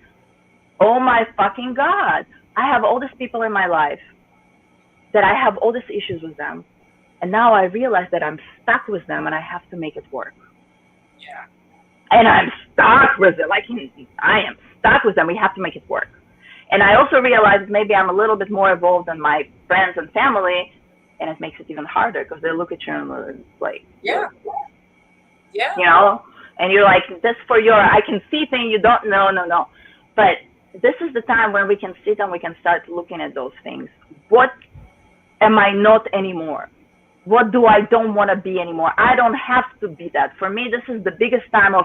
oh my fucking God, I have all these people in my life that I have all these issues with them. And now I realize that I'm stuck with them and I have to make it work. Yeah. And I'm stuck with it. Like, I am stuck with them. We have to make it work. And I also realized maybe I'm a little bit more involved than my friends and family, and it makes it even harder because they look at you and they're like, yeah. Yeah. You know, and you're like, this for your, I can see things you don't know, no. But this is the time when we can sit and we can start looking at those things. What am I not anymore? What do I don't want to be anymore? I don't have to be that. For me, this is the biggest time of,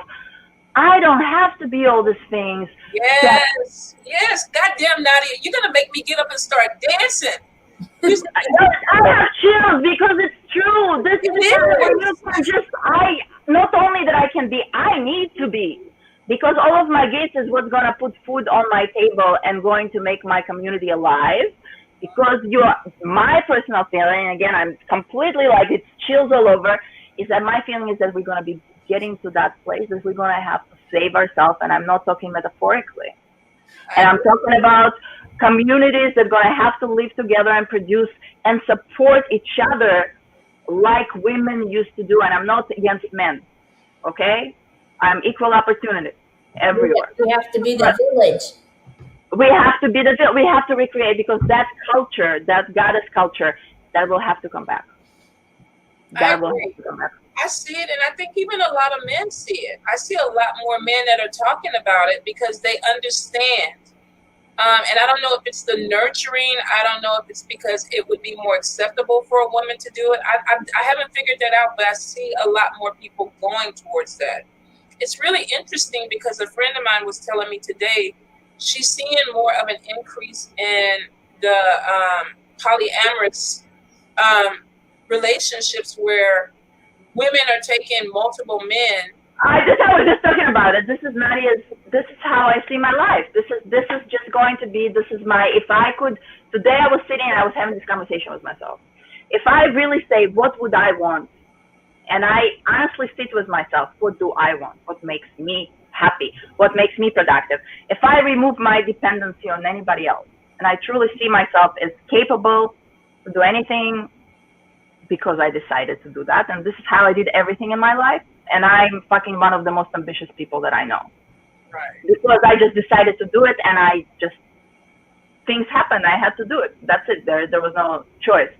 I don't have to be all these things. Yes. Goddamn, Nadia, you're going to make me get up and start dancing. I have chills because it's true. This is the time when you can just, not only that I can be, I need to be. Because all of my gifts is what's going to put food on my table and going to make my community alive. Because my personal feeling, again, I'm completely like, it's chills all over, is that my feeling is that we're going to be getting to that place, that we're going to have to save ourselves. And I'm not talking metaphorically. And I'm talking about communities that are going to have to live together and produce and support each other like women used to do. And I'm not against men. Okay, I'm equal opportunity everywhere. We have to be the village. We have to be we have to recreate, because that culture, that goddess culture, that will have to come back. That will have to come back. I see it, and I think even a lot of men see it. I see a lot more men that are talking about it because they understand. And I don't know if it's the nurturing. I don't know if it's because it would be more acceptable for a woman to do it. I haven't figured that out, but I see a lot more people going towards that. It's really interesting because a friend of mine was telling me today she's seeing more of an increase in the polyamorous relationships where women are taking multiple men. I was just talking about it. This is Nadia's. This is how I see my life. This is just going to be. This is my. If I could, today I was sitting and I was having this conversation with myself. If I really say, what would I want? And I honestly sit with myself. What do I want? What makes me happy? What makes me productive? If I remove my dependency on anybody else, and I truly see myself as capable to do anything, because I decided to do that, and this is how I did everything in my life. And I'm fucking one of the most ambitious people that I know. Right. Because I just decided to do it, and things happened. I had to do it. That's it. There was no choice.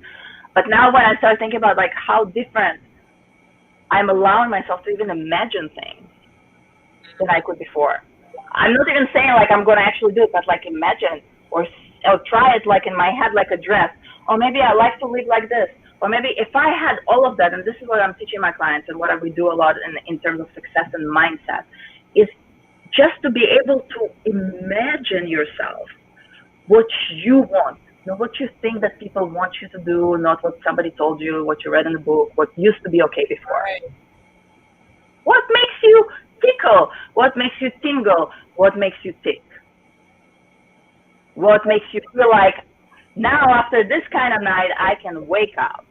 But now when I start thinking about like how different I'm allowing myself to even imagine things than I could before. I'm not even saying like I'm going to actually do it, but like imagine or try it like in my head, like a dress. Or maybe I like to live like this. Or maybe if I had all of that, and this is what I'm teaching my clients and what we do a lot in terms of success and mindset, is just to be able to imagine yourself, what you want, not what you think that people want you to do, not what somebody told you, what you read in the book, what used to be okay before. Right. What makes you tickle? What makes you tingle? What makes you tick? What makes you feel like, now after this kind of night, I can wake up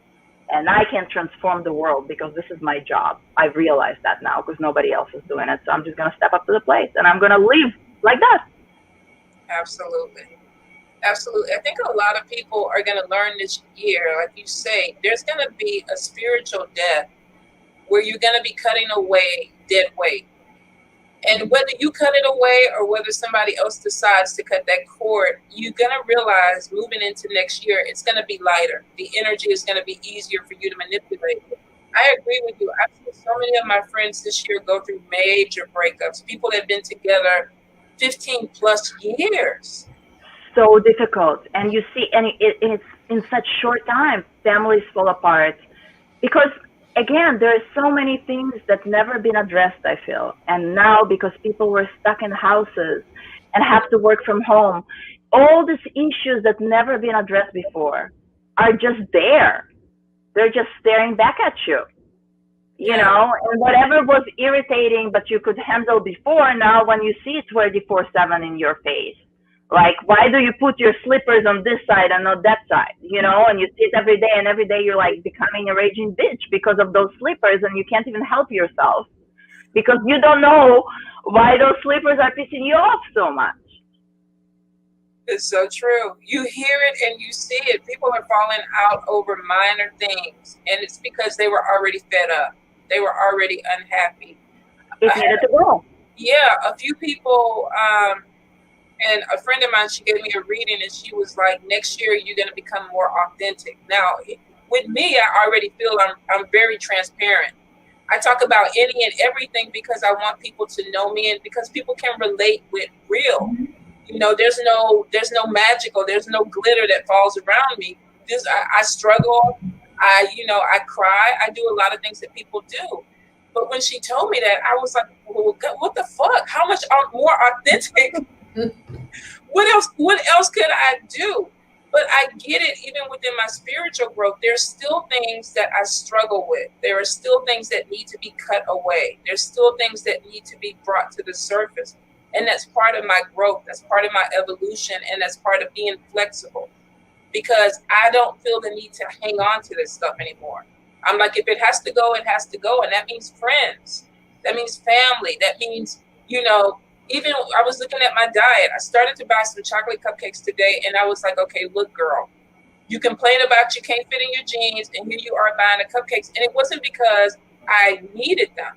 and I can transform the world because this is my job. I realize that now because nobody else is doing it. So I'm just going to step up to the plate and I'm going to live like that. Absolutely. Absolutely. I think a lot of people are going to learn this year, like you say, there's going to be a spiritual death where you're going to be cutting away dead weight. And whether you cut it away or whether somebody else decides to cut that cord, you're going to realize moving into next year, it's going to be lighter. The energy is going to be easier for you to manipulate. I agree with you. I've seen so many of my friends this year go through major breakups. People that have been together 15 plus years. So difficult. And you see, and it's in such short time, families fall apart. Because again, there are so many things that never been addressed, I feel. And now because people were stuck in houses and have to work from home, all these issues that never been addressed before are just there. They're just staring back at you. You know, and whatever was irritating but you could handle before, now when you see it 24/7 in your face, like, why do you put your slippers on this side and not that side? You know, and you see it every day, and every day you're like becoming a raging bitch because of those slippers, and you can't even help yourself because you don't know why those slippers are pissing you off so much. It's so true. You hear it and you see it. People are falling out over minor things, and it's because they were already fed up. They were already unhappy. It needed to go. Yeah, a few people, and a friend of mine, she gave me a reading and she was like, next year you're going to become more authentic. Now, with me, I already feel I'm very transparent. I talk about any and everything because I want people to know me and because people can relate with real. You know, there's no magical, there's no glitter that falls around me. I struggle. I cry. I do a lot of things that people do. But when she told me that, I was like, well, God, what the fuck? How much more authentic? What else could I do? But I get it, even within my spiritual growth, there's still things that I struggle with. There are still things that need to be cut away. There's still things that need to be brought to the surface. And that's part of my growth. That's part of my evolution. And that's part of being flexible. Because I don't feel the need to hang on to this stuff anymore. I'm like, if it has to go, it has to go. And that means friends. That means family. That means, even I was looking at my diet. I started to buy some chocolate cupcakes today. And I was like, okay, look, girl, you complain about you can't fit in your jeans. And here you are buying the cupcakes. And it wasn't because I needed them.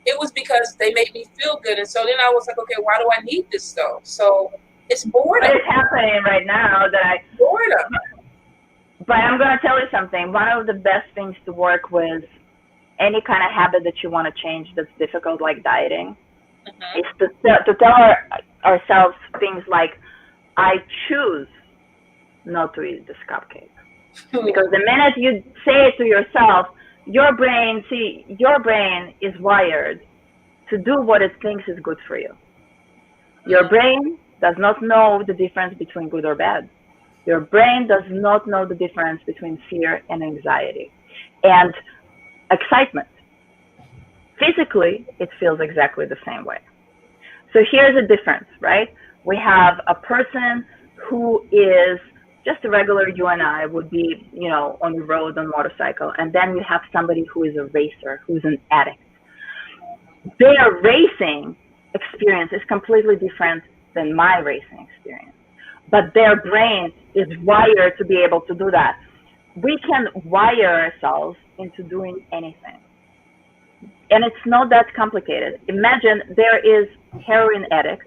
it was because they made me feel good. And so then I was like, okay, why do I need this though? So it's boredom. What is happening right now that boredom. But I'm going to tell you something. One of the best things to work with any kind of habit that you want to change that's difficult, like dieting, is to tell ourselves things like, I choose not to eat this cupcake. Because the minute you say it to yourself, your brain is wired to do what it thinks is good for you. Your brain does not know the difference between good or bad. Your brain does not know the difference between fear and anxiety and excitement. Physically, it feels exactly the same way. So here's the difference, right? We have a person who is just a regular you and I would be, you know, on the road on motorcycle. And then you have somebody who is a racer, who's an addict. Their racing experience is completely different than my racing experience. But their brain is wired to be able to do that. We can wire ourselves into doing anything. And it's not that complicated. Imagine there is heroin addicts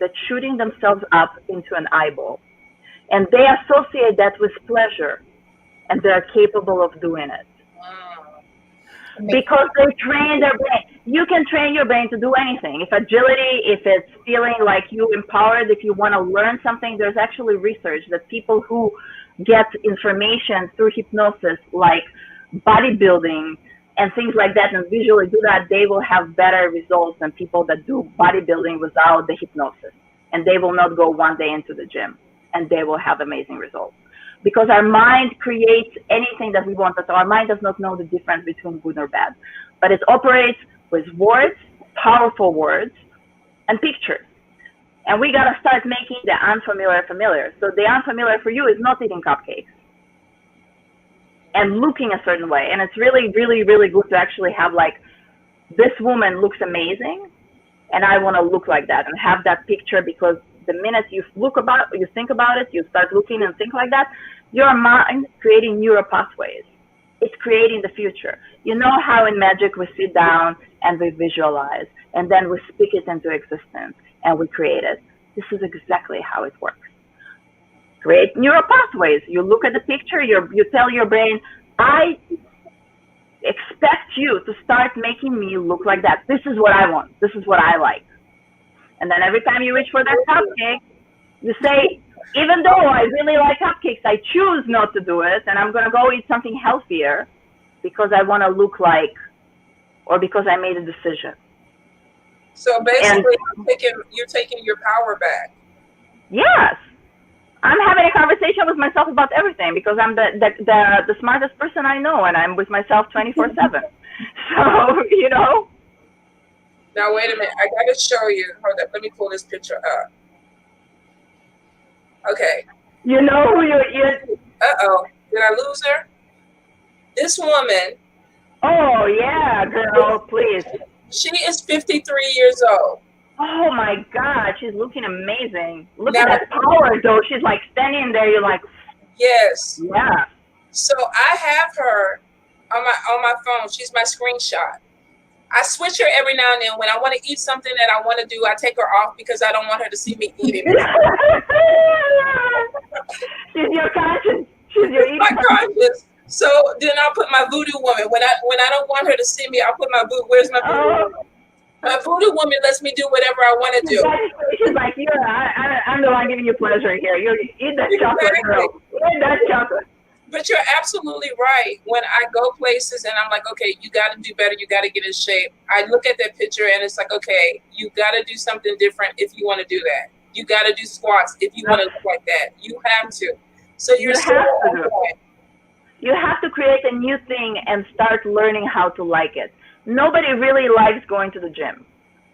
that's shooting themselves up into an eyeball. And they associate that with pleasure. And they're capable of doing it. Because they train their brain. You can train your brain to do anything. If agility, if it's feeling like you empowered, if you want to learn something, there's actually research that people who get information through hypnosis, like bodybuilding and things like that, and visually do that, they will have better results than people that do bodybuilding without the hypnosis. And they will not go one day into the gym, and they will have amazing results. Because our mind creates anything that we want. So our mind does not know the difference between good or bad. But it operates with words, powerful words, and pictures. And we got to start making the unfamiliar familiar. So the unfamiliar for you is not eating cupcakes and looking a certain way. And it's really, really, really good to actually have like, this woman looks amazing, and I want to look like that and have that picture, because the minute you think about it, you start looking and think like that, your mind creating neural pathways. It's creating the future. You know how in magic we sit down and we visualize, and then we speak it into existence and we create it. This is exactly how it works. Create neural pathways. You look at the picture, you tell your brain, I expect you to start making me look like that. This is what I want. This is what I like. And then every time you reach for that cupcake, you say, even though I really like cupcakes, I choose not to do it, and I'm going to go eat something healthier because I want to look like, or because I made a decision. So basically, you're taking your power back. Yes. I'm having a conversation with myself about everything, because I'm the smartest person I know, and I'm with myself 24/7. So, you know. Now, wait a minute. I got to show you. Hold up. Let me pull this picture up. Okay. You know who you're... Uh-oh. Did I lose her? This woman. Oh, yeah, girl, please. She is 53 years old. Oh, my God. She's looking amazing. Look at that power, though. She's, like, standing there. You're like... Yes. Yeah. So I have her on my phone. She's my screenshot. I switch her every now and then. When I want to eat something that I want to do, I take her off because I don't want her to see me eating. She's your conscience. She's your eating conscience. So then I'll put my voodoo woman. When I don't want her to see me, I'll put my voodoo. Where's my voodoo? My voodoo woman lets me do whatever I want to do. She's like, I'm the one giving you pleasure here. You eat that chocolate, girl. Eat that chocolate. But you're absolutely right. When I go places and I'm like, okay, you got to do better. You got to get in shape. I look at that picture and it's like, okay, you got to do something different if you want to do that. You got to do squats if you want to look like that. You have to. So you have to create a new thing and start learning how to like it. Nobody really likes going to the gym.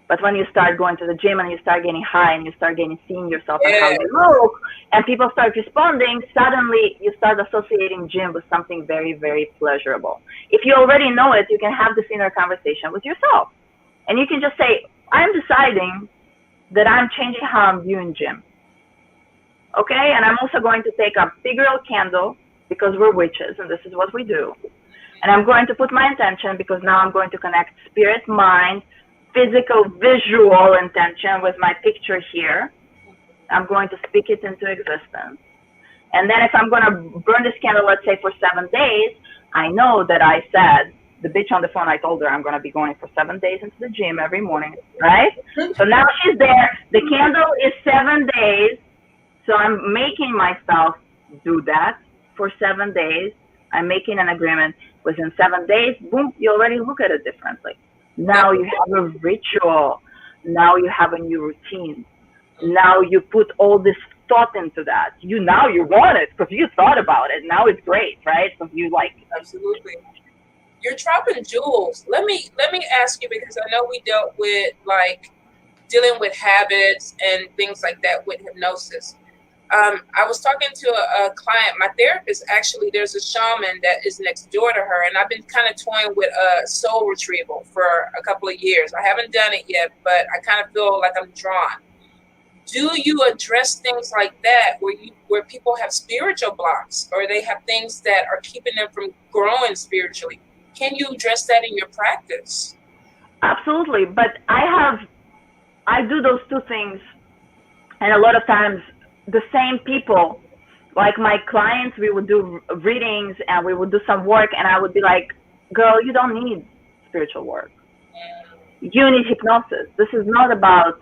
But when you start going to the gym and you start getting high and you start seeing yourself and how you look, and people start responding, suddenly you start associating gym with something very, very pleasurable. If you already know it, you can have this inner conversation with yourself. And you can just say, I'm deciding that I'm changing how I'm viewing gym. Okay? And I'm also going to take a big real candle, because we're witches and this is what we do. And I'm going to put my intention, because now I'm going to connect spirit, mind, physical, visual intention with my picture here. I'm going to speak it into existence. And then if I'm going to burn this candle, let's say for 7 days, I know that I said, the bitch on the phone, I told her I'm going to be going for 7 days into the gym every morning, right? So now she's there. The candle is 7 days. So I'm making myself do that for 7 days. I'm making an agreement. Within 7 days, boom, you already look at it differently. Now you have a ritual. Now you have a new routine. Now you put all this thought into that. Now you want it because you thought about it. Now it's great, right? So you like. Absolutely. You're dropping jewels. Let me ask you, because I know we dealt with like dealing with habits and things like that with hypnosis. I was talking to a client, my therapist, actually, there's a shaman that is next door to her, and I've been kind of toying with a soul retrieval for a couple of years. I haven't done it yet, but I kind of feel like I'm drawn. Do you address things like that where people have spiritual blocks, or they have things that are keeping them from growing spiritually? Can you address that in your practice? Absolutely, but I do those two things, and a lot of times the same people, like my clients, we would do readings and we would do some work, and I would be like, girl, you don't need spiritual work. You need hypnosis. This is not about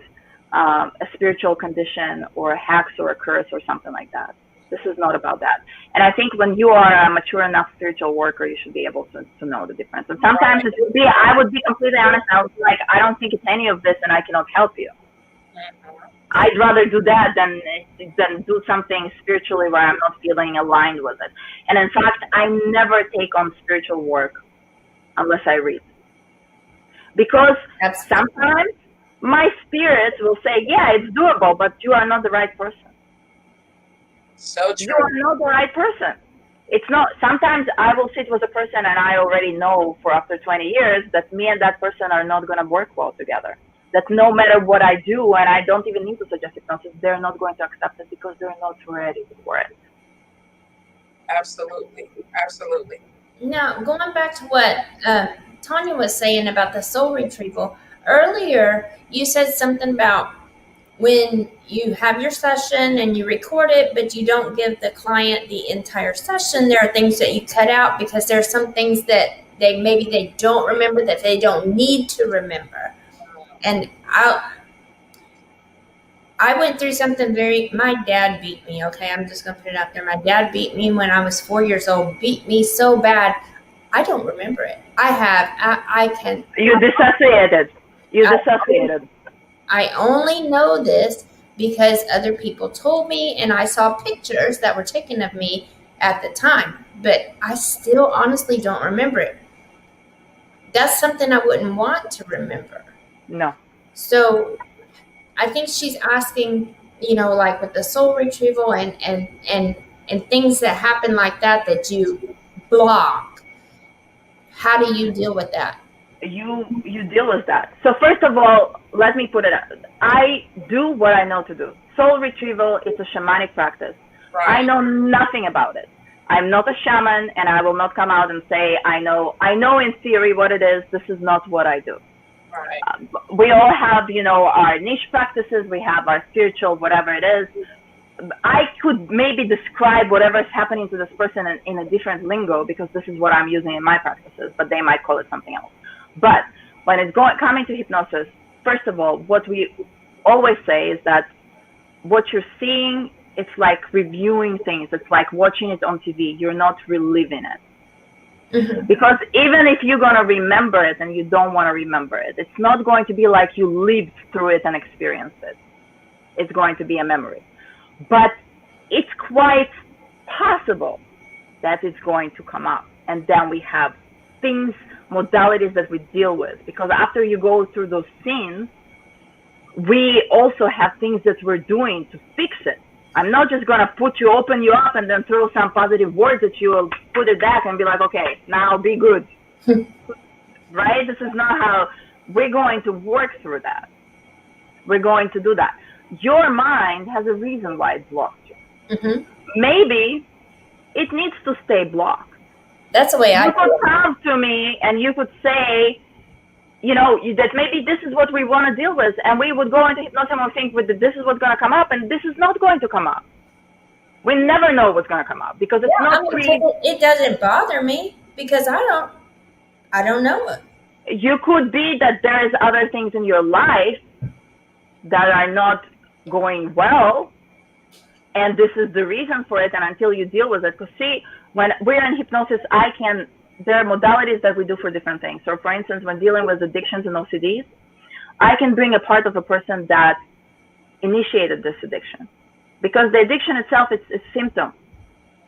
a spiritual condition or a hex or a curse or something like that. This is not about that. And I think when you are a mature enough spiritual worker, you should be able to know the difference. And sometimes it would be, I would be completely honest, I would be like, I don't think it's any of this and I cannot help you. I'd rather do that than do something spiritually where I'm not feeling aligned with it. And in fact, I never take on spiritual work unless I read. Because sometimes my spirit will say, yeah, it's doable, but you are not the right person. So true. You are not the right person. It's not, sometimes I will sit with a person and I already know for after 20 years that me and that person are not going to work well together. That no matter what I do, and I don't even need to suggest hypnosis, they're not going to accept it because they're not ready for it. Absolutely. Absolutely. Now, going back to what Tanya was saying about the soul retrieval, earlier you said something about when you have your session and you record it, but you don't give the client the entire session, there are things that you cut out because there are some things that they don't remember, that they don't need to remember. And I went through something my dad beat me, okay? I'm just going to put it out there. My dad beat me when I was 4 years old, beat me so bad, I don't remember it. I can. You dissociated. Dissociated. I only know this because other people told me, and I saw pictures that were taken of me at the time, but I still honestly don't remember it. That's something I wouldn't want to remember. No. So I think she's asking, like with the soul retrieval and things that happen like that you block. How do you deal with that? You deal with that. So first of all, let me put it out. I do what I know to do. Soul retrieval is a shamanic practice. Right. I know nothing about it. I'm not a shaman, and I will not come out and say I know in theory what it is. This is not what I do. Right. We all have, our niche practices. We have our spiritual, whatever it is. I could maybe describe whatever is happening to this person in a different lingo because this is what I'm using in my practices, but they might call it something else. But when it's coming to hypnosis, first of all, what we always say is that what you're seeing, it's like reviewing things. It's like watching it on TV. You're not reliving it. Mm-hmm. Because even if you're going to remember it and you don't want to remember it, it's not going to be like you lived through it and experienced it. It's going to be a memory. But it's quite possible that it's going to come up. And then we have things, modalities that we deal with. Because after you go through those scenes, we also have things that we're doing to fix it. I'm not just going to open you up and then throw some positive words at you and put it back and be like, okay, now be good. Right? This is not how we're going to work through that. We're going to do that. Your mind has a reason why it blocked you. Mm-hmm. Maybe it needs to stay blocked. That's the way you could come to me and you could say, that maybe this is what we want to deal with, and we would go into hypnosis and think this is what's going to come up, and this is not going to come up. We never know what's going to come up because it's not it doesn't bother me because I don't know it. You could be that there's other things in your life that are not going well, and this is the reason for it, and until you deal with it, because see, when we're in hypnosis, there are modalities that we do for different things. So for instance, when dealing with addictions and OCDs, I can bring a part of a person that initiated this addiction, because the addiction itself is a symptom.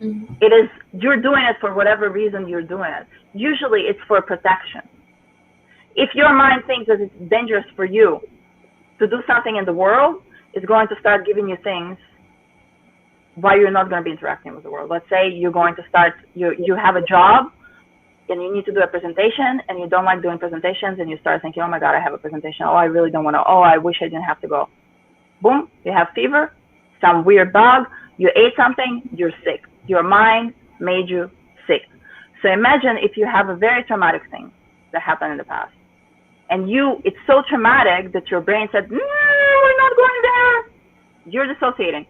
Mm-hmm. It is, you're doing it for whatever reason you're doing it. Usually it's for protection. If your mind thinks that it's dangerous for you to do something in the world, it's going to start giving you things while you're not going to be interacting with the world. Let's say you're going to start, you have a job and you need to do a presentation and you don't like doing presentations, and you start thinking, oh my God, I have a presentation. Oh, I really don't want to. Oh, I wish I didn't have to go. Boom, you have fever, some weird bug, you ate something, you're sick. Your mind made you sick. So imagine if you have a very traumatic thing that happened in the past, and it's so traumatic that your brain said, no, we're not going there. You're dissociating.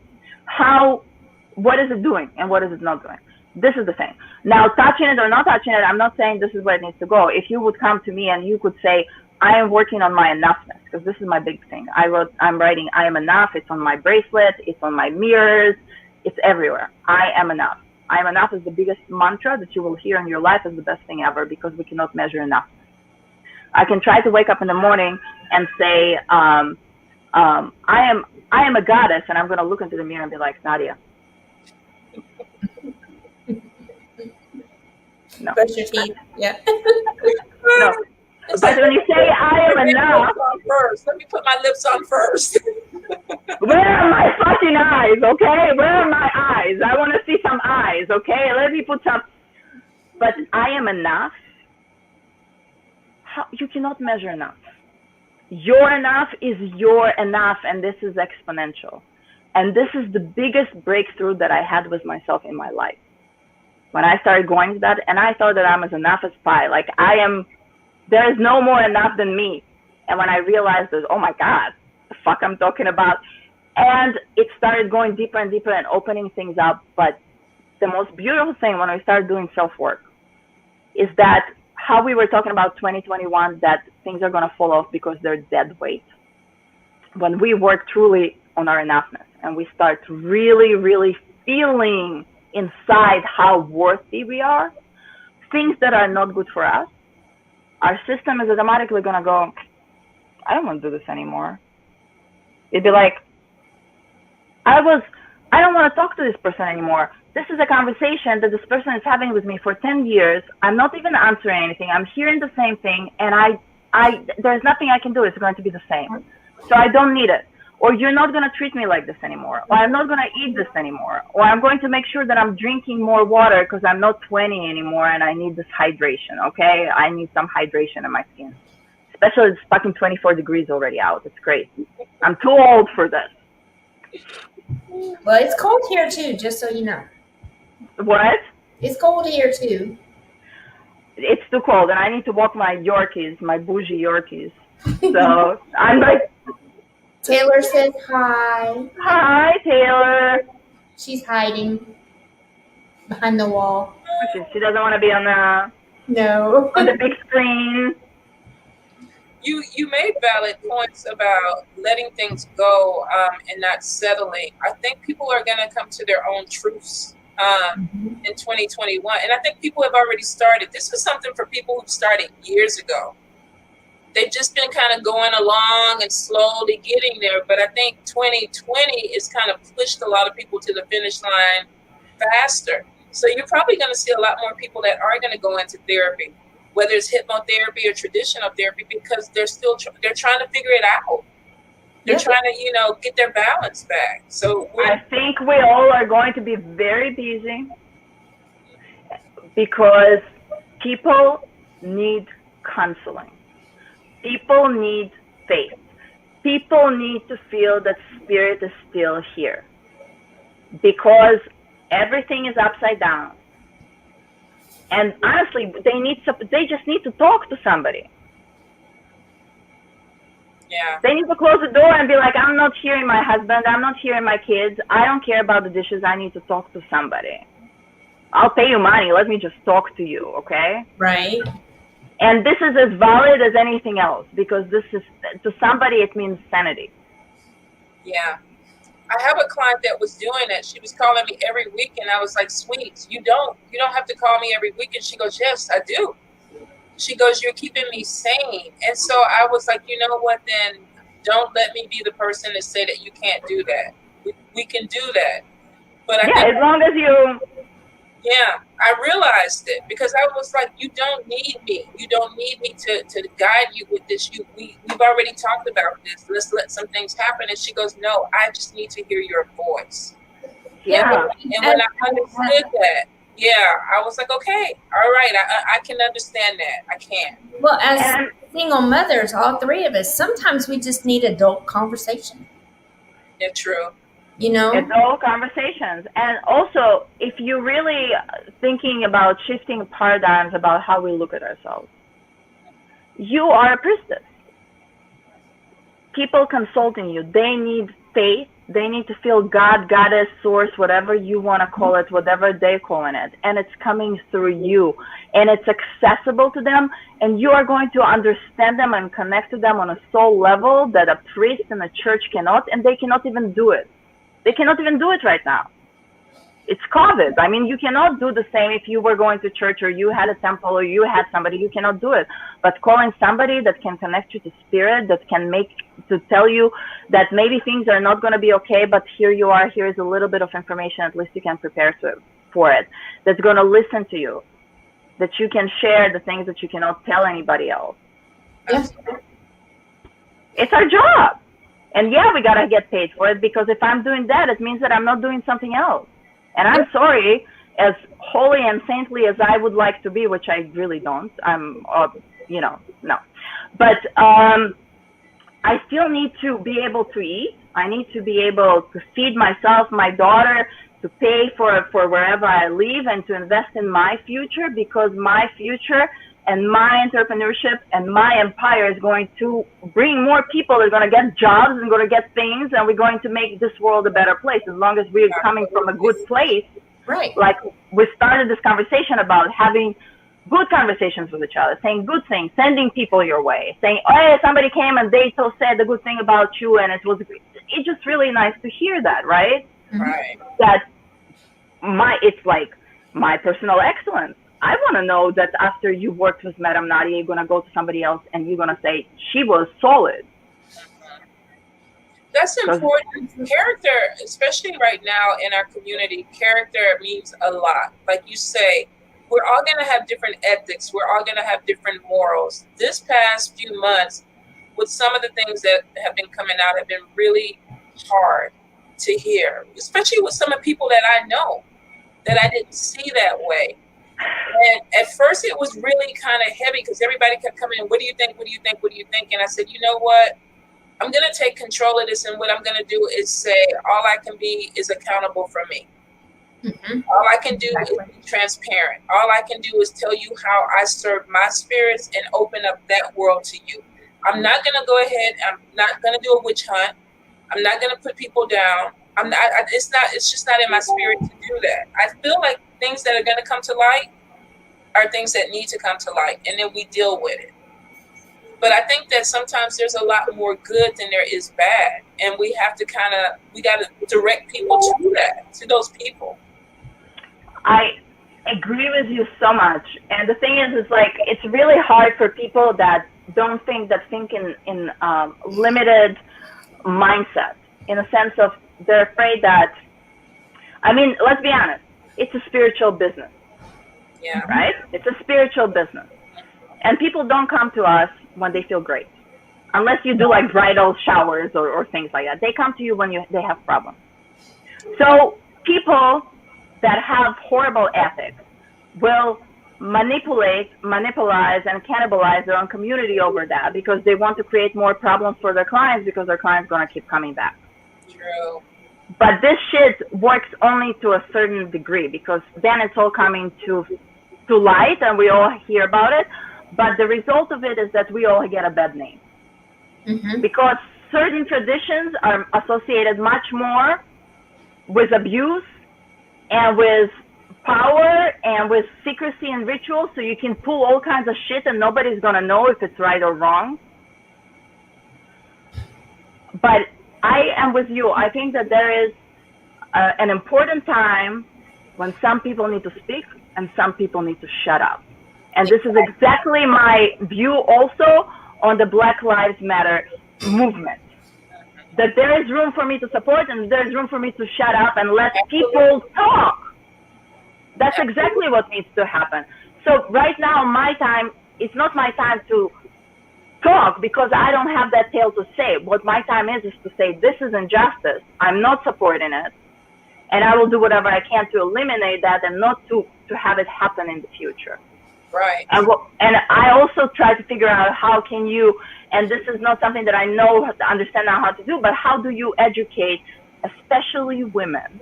What is it doing and what is it not doing? This is the thing. Now, touching it or not touching it, I'm not saying this is where it needs to go. If you would come to me and you could say, I am working on my enoughness, because this is my big thing. I'm writing, I am enough. It's on my bracelet. It's on my mirrors. It's everywhere. I am enough. I am enough is the biggest mantra that you will hear in your life, is the best thing ever, because we cannot measure enough. I can try to wake up in the morning and say, I am a goddess, and I'm going to look into the mirror and be like, Nadia. No. Brush your teeth. Yeah. No. But when you say I am enough, let me put my lips on first. Where are my fucking eyes? Okay, where are my eyes? I want to see some eyes. Okay, let me put some. But I am enough. You cannot measure enough. Your enough is your enough, and this is exponential. And this is the biggest breakthrough that I had with myself in my life. When I started going to that, and I thought that I'm as enough as pie. Like there is no more enough than me. And when I realized that, oh my God, the fuck I'm talking about. And it started going deeper and deeper and opening things up. But the most beautiful thing when I started doing self-work is that how we were talking about 2021, that things are going to fall off because they're dead weight. When we work truly on our enoughness and we start really, really feeling inside how worthy we are, things that are not good for us, our system is automatically going to go, I don't want to do this anymore. It'd be like, I don't want to talk to this person anymore. This is a conversation that this person is having with me for 10 years. I'm not even answering anything. I'm hearing the same thing, and there's nothing I can do. It's going to be the same. So I don't need it. Or you're not going to treat me like this anymore. Or I'm not going to eat this anymore. Or I'm going to make sure that I'm drinking more water because I'm not 20 anymore and I need this hydration, okay? I need some hydration in my skin. Especially it's fucking 24 degrees already out. It's great. I'm too old for this. Well, it's cold here too, just so you know. What? It's cold here too. It's too cold, and I need to walk my Yorkies, my bougie Yorkies. So I'm like... Taylor says hi. Hi, Taylor. She's hiding behind the wall. She doesn't want to be on the big screen. You made valid points about letting things go and not settling. I think people are going to come to their own truths in 2021. And I think people have already started. This is something for people who started years ago. They've just been kind of going along and slowly getting there. But I think 2020 is kind of pushed a lot of people to the finish line faster. So you're probably going to see a lot more people that are going to go into therapy, whether it's hypnotherapy or traditional therapy, because they're trying to figure it out. They're trying to, get their balance back. So I think we all are going to be very busy because people need counseling. People need faith. People need to feel that spirit is still here because everything is upside down. And honestly, they just need to talk to somebody. Yeah. They need to close the door and be like, I'm not hearing my husband. I'm not hearing my kids. I don't care about the dishes. I need to talk to somebody. I'll pay you money. Let me just talk to you, okay? Right. And this is as valid as anything else, because this is, to somebody, it means sanity. Yeah. I have a client that was doing it. She was calling me every week, and I was like, sweet, you don't have to call me every week. And she goes, yes, I do. She goes, you're keeping me sane. And so I was like, you know what, then don't let me be the person to say that you can't do that. We can do that. But I think, as long as you... Yeah, I realized it, because I was like, you don't need me. You don't need me to guide you with this. We've already talked about this. Let's let some things happen. And she goes, no, I just need to hear your voice. Yeah. And when I understood that, I was like, okay, all right, I can understand that. I can. Well, as single mothers, all three of us, sometimes we just need adult conversation. Yeah, true. You know? Adult conversations. And also, if you're really thinking about shifting paradigms about how we look at ourselves, you are a priestess. People consulting you, they need faith. They need to feel God, goddess, source, whatever you want to call it, whatever they're calling it. And it's coming through you. And it's accessible to them. And you are going to understand them and connect to them on a soul level that a priest in a church cannot. And they cannot even do it. They cannot even do it right now. It's COVID. I mean, you cannot do the same if you were going to church or you had a temple or you had somebody. You cannot do it. But calling somebody that can connect you to spirit, that can to tell you that maybe things are not going to be okay, but here you are. Here is a little bit of information. At least you can prepare for it. That's going to listen to you. That you can share the things that you cannot tell anybody else. Yes. It's our job. And we got to get paid for it, because if I'm doing that, it means that I'm not doing something else. And I'm sorry, as holy and saintly as I would like to be, which I really don't, I'm, no. But I still need to be able to eat. I need to be able to feed myself, my daughter, to pay for wherever I live, and to invest in my future, because my future and my entrepreneurship and my empire is going to bring more people. They're going to get jobs and going to get things, and we're going to make this world a better place, as long as we're coming from a good place. Right. Like we started this conversation about having good conversations with each other, saying good things, sending people your way, saying, oh, somebody came and they said the good thing about you, and it's just really nice to hear that, right? Right. That it's like my personal excellence. I want to know that after you worked with Madame Nadia, you're going to go to somebody else and you're going to say, she was solid. That's important. Character, especially right now in our community, character means a lot. Like you say, we're all going to have different ethics. We're all going to have different morals. This past few months, with some of the things that have been coming out, have been really hard to hear, especially with some of the people that I know that I didn't see that way. And at first it was really kind of heavy, because everybody kept coming in, what do you think? What do you think? What do you think? And I said, you know what? I'm going to take control of this. And what I'm going to do is say, all I can be is accountable for me. Mm-hmm. All I can do is be transparent. All I can do is tell you how I serve my spirits and open up that world to you. I'm not going to go ahead. I'm not going to do a witch hunt. I'm not going to put people down. It's just not in my spirit to do that. I feel like things that are going to come to light are things that need to come to light, and then we deal with it. But I think that sometimes there's a lot more good than there is bad, and we have to we got to direct people to that, to those people. I agree with you so much. And the thing is like, it's really hard for people that don't think in limited mindset, in a sense of they're afraid that, I mean, let's be honest, it's a spiritual business. Yeah. Right? It's a spiritual business. And people don't come to us when they feel great, unless you do like bridal showers or things like that. They come to you when they have problems. So people that have horrible ethics will manipulate, and cannibalize their own community over that, because they want to create more problems for their clients, because their clients going to keep coming back. True. But this shit works only to a certain degree, because then it's all coming to light and we all hear about it. But the result of it is that we all get a bad name. because certain traditions are associated much more with abuse and with power and with secrecy and ritual, so you can pull all kinds of shit and nobody's gonna know if it's right or wrong. But I am with you. I think that there is an important time when some people need to speak and some people need to shut up. And this is exactly my view also on the Black Lives Matter movement. That there is room for me to support and there's room for me to shut up and let people talk. That's exactly what needs to happen. So right now, my time, it's not my time to talk because I don't have that tale to say. What my time is to say, this is injustice. I'm not supporting it. And I will do whatever I can to eliminate that and not to have it happen in the future. Right. And I also try to figure out how can you, and this is not something that I know, understand now how to do, but how do you educate, especially women?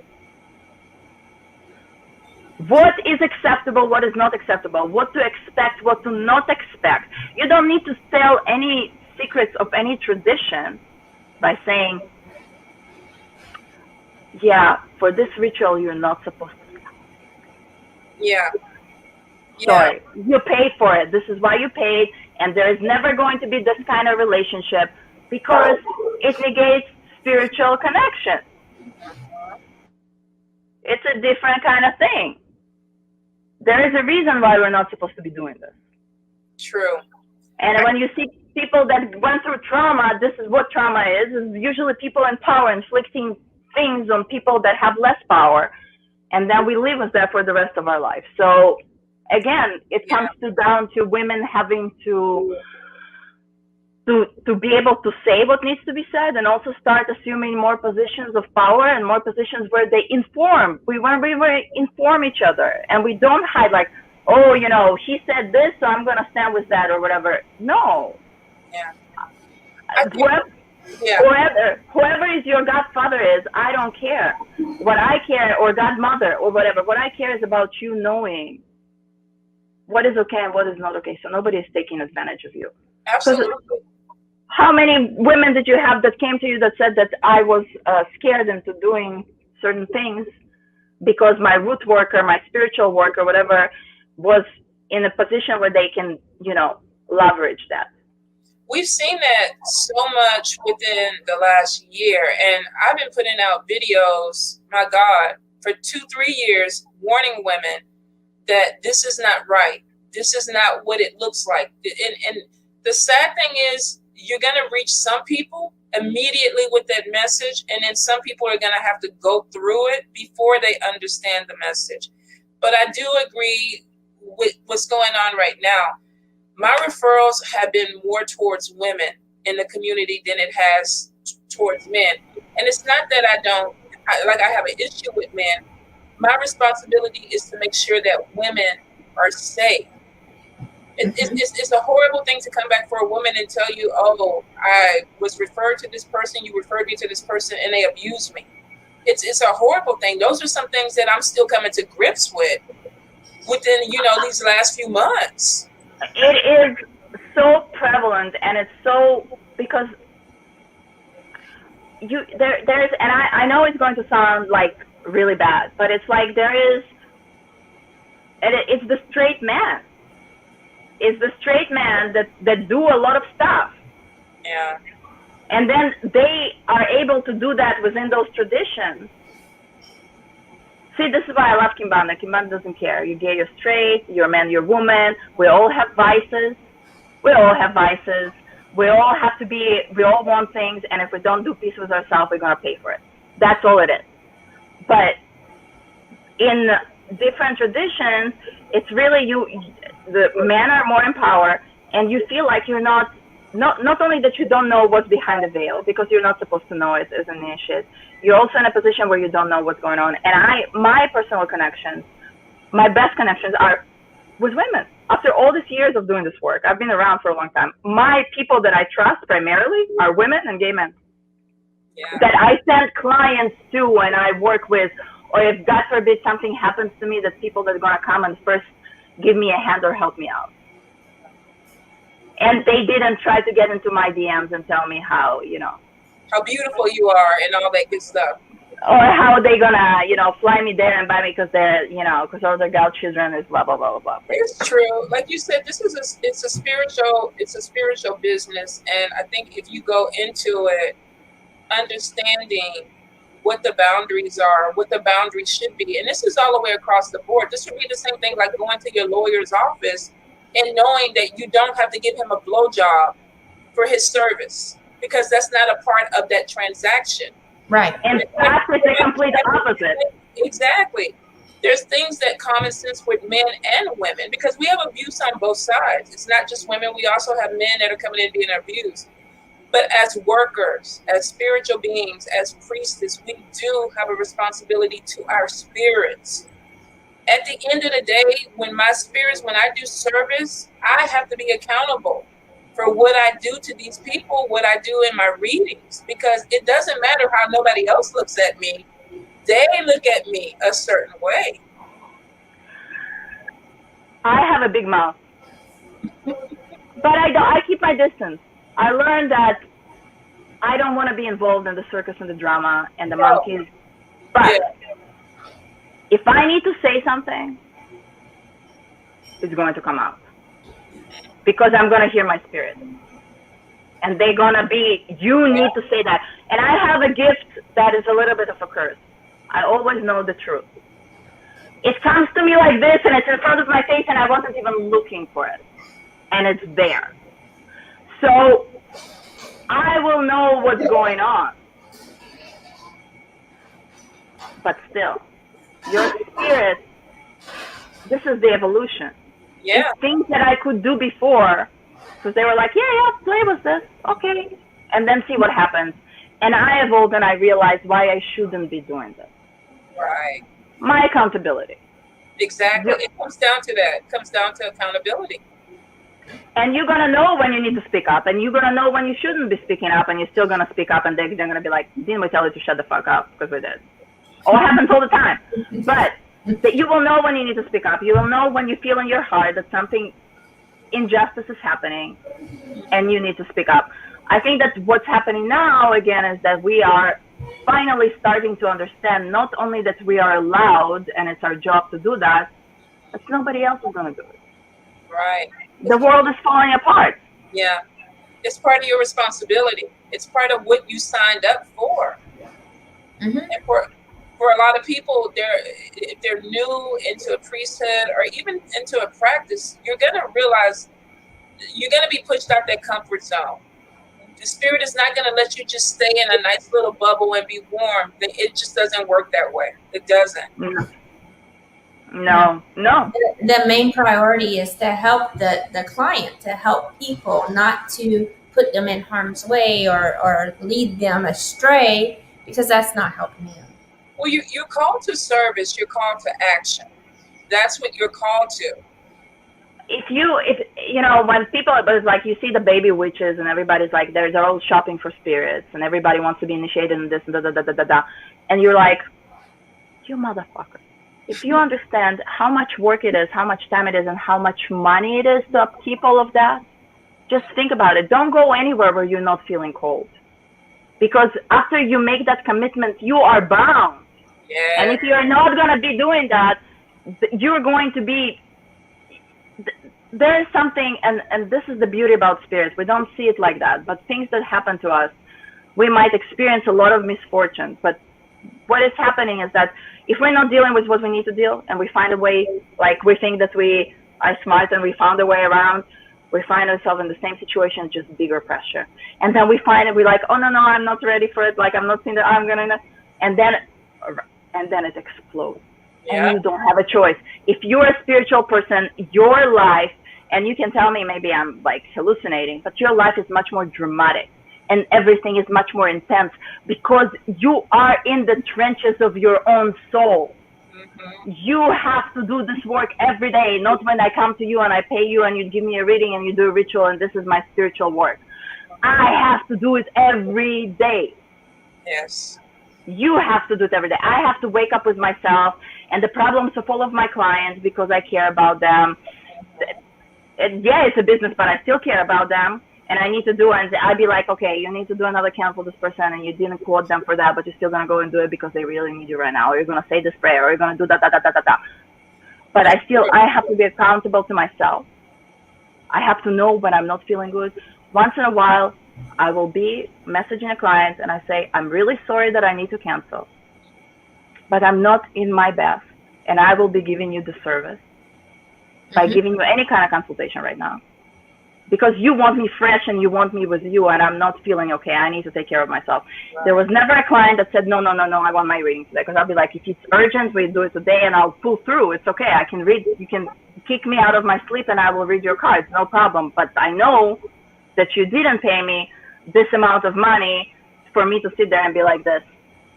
What is acceptable, what is not acceptable, what to expect, what to not expect. You don't need to sell any secrets of any tradition by saying, yeah, for this ritual, you're not supposed to. Yeah. Sorry, you paid for it. This is why you paid, and there is never going to be this kind of relationship because it negates spiritual connection. It's a different kind of thing. There is a reason why we're not supposed to be doing this. True. And when you see people that went through trauma, this is what trauma is usually people in power inflicting things on people that have less power, and then we live with that for the rest of our life. So again, it comes down to women having to be able to say what needs to be said and also start assuming more positions of power and more positions where they inform. We inform each other and we don't hide like, oh, you know, he said this, so I'm going to stand with that or whatever. No. Yeah. Whoever is your godfather is, I don't care. What I care, or godmother or whatever, what I care is about you knowing what is okay and what is not okay. So nobody is taking advantage of you. Absolutely. How many women did you have that came to you that said that I was scared into doing certain things because my root worker, my spiritual worker, whatever, was in a position where they can, you know, leverage that? We've seen that so much within the last year. And I've been putting out videos, my God, for 2-3 years, warning women that this is not right. This is not what it looks like. And the sad thing is, you're going to reach some people immediately with that message, and then some people are going to have to go through it before they understand the message. But I do agree with what's going on right now. My referrals have been more towards women in the community than it has towards men. And it's not that I have an issue with men. My responsibility is to make sure that women are safe. It's a horrible thing to come back for a woman and tell you, oh, I was referred to this person, you referred me to this person, and they abused me. It's a horrible thing. Those are some things that I'm still coming to grips with within, you know, these last few months. It is so prevalent, and it's so, because there's, and I know it's going to sound like really bad, but it's like it's the straight man. It's the straight man that do a lot of stuff. Yeah. And then they are able to do that within those traditions. See, this is why I love Quimbanda. Quimbanda doesn't care. You're gay, you're straight, you're a man, you're a woman. We all have vices. We all have vices. We all want things, and if we don't do peace with ourselves, we're going to pay for it. That's all it is. But in different traditions, it's really the men are more in power, and you feel like you're not only that you don't know what's behind the veil, because you're not supposed to know it as an initiate, you're also in a position where you don't know what's going on. And my personal connections, my best connections are with women. After all these years of doing this work, I've been around for a long time. My people that I trust primarily are women and gay men. Yeah. That I send clients to when I work with, or if God forbid something happens to me, that people that are going to come and first give me a hand or help me out. And they didn't try to get into my DMs and tell me how, how beautiful you are and all that good stuff. Or how they gonna, fly me there and buy me because they're, because all the gal children is blah, blah, blah, blah, blah. It's true. Like you said, it's a spiritual business. And I think if you go into it understanding what the boundaries are, what the boundaries should be, and this is all the way across the board. This would be the same thing like going to your lawyer's office and knowing that you don't have to give him a blowjob for his service, because that's not a part of that transaction. Right. And practice the complete opposite. Exactly. There's things that common sense with men and women, because we have abuse on both sides. It's not just women. We also have men that are coming in being abused. But as workers, as spiritual beings, as priestess, we do have a responsibility to our spirits. At the end of the day, when I do service, I have to be accountable for what I do to these people, what I do in my readings, because it doesn't matter how nobody else looks at me. They look at me a certain way. I have a big mouth, but I keep my distance. I learned that I don't want to be involved in the circus and the drama and the monkeys, but if I need to say something, it's going to come out. Because I'm going to hear my spirit. And they're going to be, you need to say that. And I have a gift that is a little bit of a curse. I always know the truth. It comes to me like this, and it's in front of my face, and I wasn't even looking for it. And it's there. So I will know what's going on. But still, your spirit, this is the evolution. Yeah. It's things that I could do before, because they were like, yeah, play with this, okay, and then see what happens. And I evolved, and I realized why I shouldn't be doing this. Right. My accountability. Exactly. It comes down to that. It comes down to accountability. And you're going to know when you need to speak up, and you're going to know when you shouldn't be speaking up, and you're still going to speak up, and they're going to be like, didn't we tell you to shut the fuck up? Because we did. All happens all the time. But you will know when you need to speak up. You will know when you feel in your heart that something injustice is happening and you need to speak up. I think that what's happening now, again, is that we are finally starting to understand not only that we are allowed and it's our job to do that, but nobody else is going to do it. Right. The world is falling apart. Yeah. It's part of your responsibility. It's part of what you signed up for. Mm-hmm. And for a lot of people, if they're new into a priesthood or even into a practice, you're going to realize you're going to be pushed out that comfort zone. The spirit is not going to let you just stay in a nice little bubble and be warm. It just doesn't work that way. It doesn't. No. The main priority is to help the client, to help people, not to put them in harm's way or lead them astray, because that's not helping you. Well, you're called to service. You're called to action. That's what you're called to. If when people, it's like you see the baby witches and everybody's like, they're all shopping for spirits and everybody wants to be initiated in this and da. And you're like, you motherfucker. If you understand how much work it is, how much time it is, and how much money it is to upkeep all of that, just think about it. Don't go anywhere where you're not feeling cold. Because after you make that commitment, you are bound. Yeah. And if you're not going to be doing that, you're going to be, there is something, and this is the beauty about spirits. We don't see it like that, but things that happen to us, we might experience a lot of misfortune. But what is happening is that if we're not dealing with what we need to deal, and we find a way, like we think that we are smart and we found a way around, we find ourselves in the same situation, just bigger pressure. And then we find it, we're like, oh, no, I'm not ready for it. Like, I'm not seeing that I'm going to, and then it explodes. Yeah. And you don't have a choice. If you're a spiritual person, your life, and you can tell me maybe I'm like hallucinating, but your life is much more dramatic and everything is much more intense because you are in the trenches of your own soul. Mm-hmm. You have to do this work every day, not when I come to you and I pay you and you give me a reading and you do a ritual and this is my spiritual work. I have to do it every day. Yes. You have to do it every day. I have to wake up with myself and the problems of all of my clients because I care about them. yeah, it's a business, but I still care about them, and I need to do it. And I'd be like, okay, you need to do another count for this person, and you didn't quote them for that, but you're still gonna go and do it because they really need you right now, or you're gonna say this prayer, or you're gonna do that. But I have to be accountable to myself. I have to know when I'm not feeling good. Once in a while, I will be messaging a client and I say, I'm really sorry that I need to cancel, but I'm not in my best, and I will be giving you the service by giving you any kind of consultation right now, because you want me fresh and you want me with you, and I'm not feeling okay. I need to take care of myself. Right. There was never a client that said, no, I want my reading today, because I'll be like, if it's urgent, we do it today and I'll pull through. It's okay. I can read. You can kick me out of my sleep and I will read your cards. No problem. But I know that you didn't pay me this amount of money for me to sit there and be like this.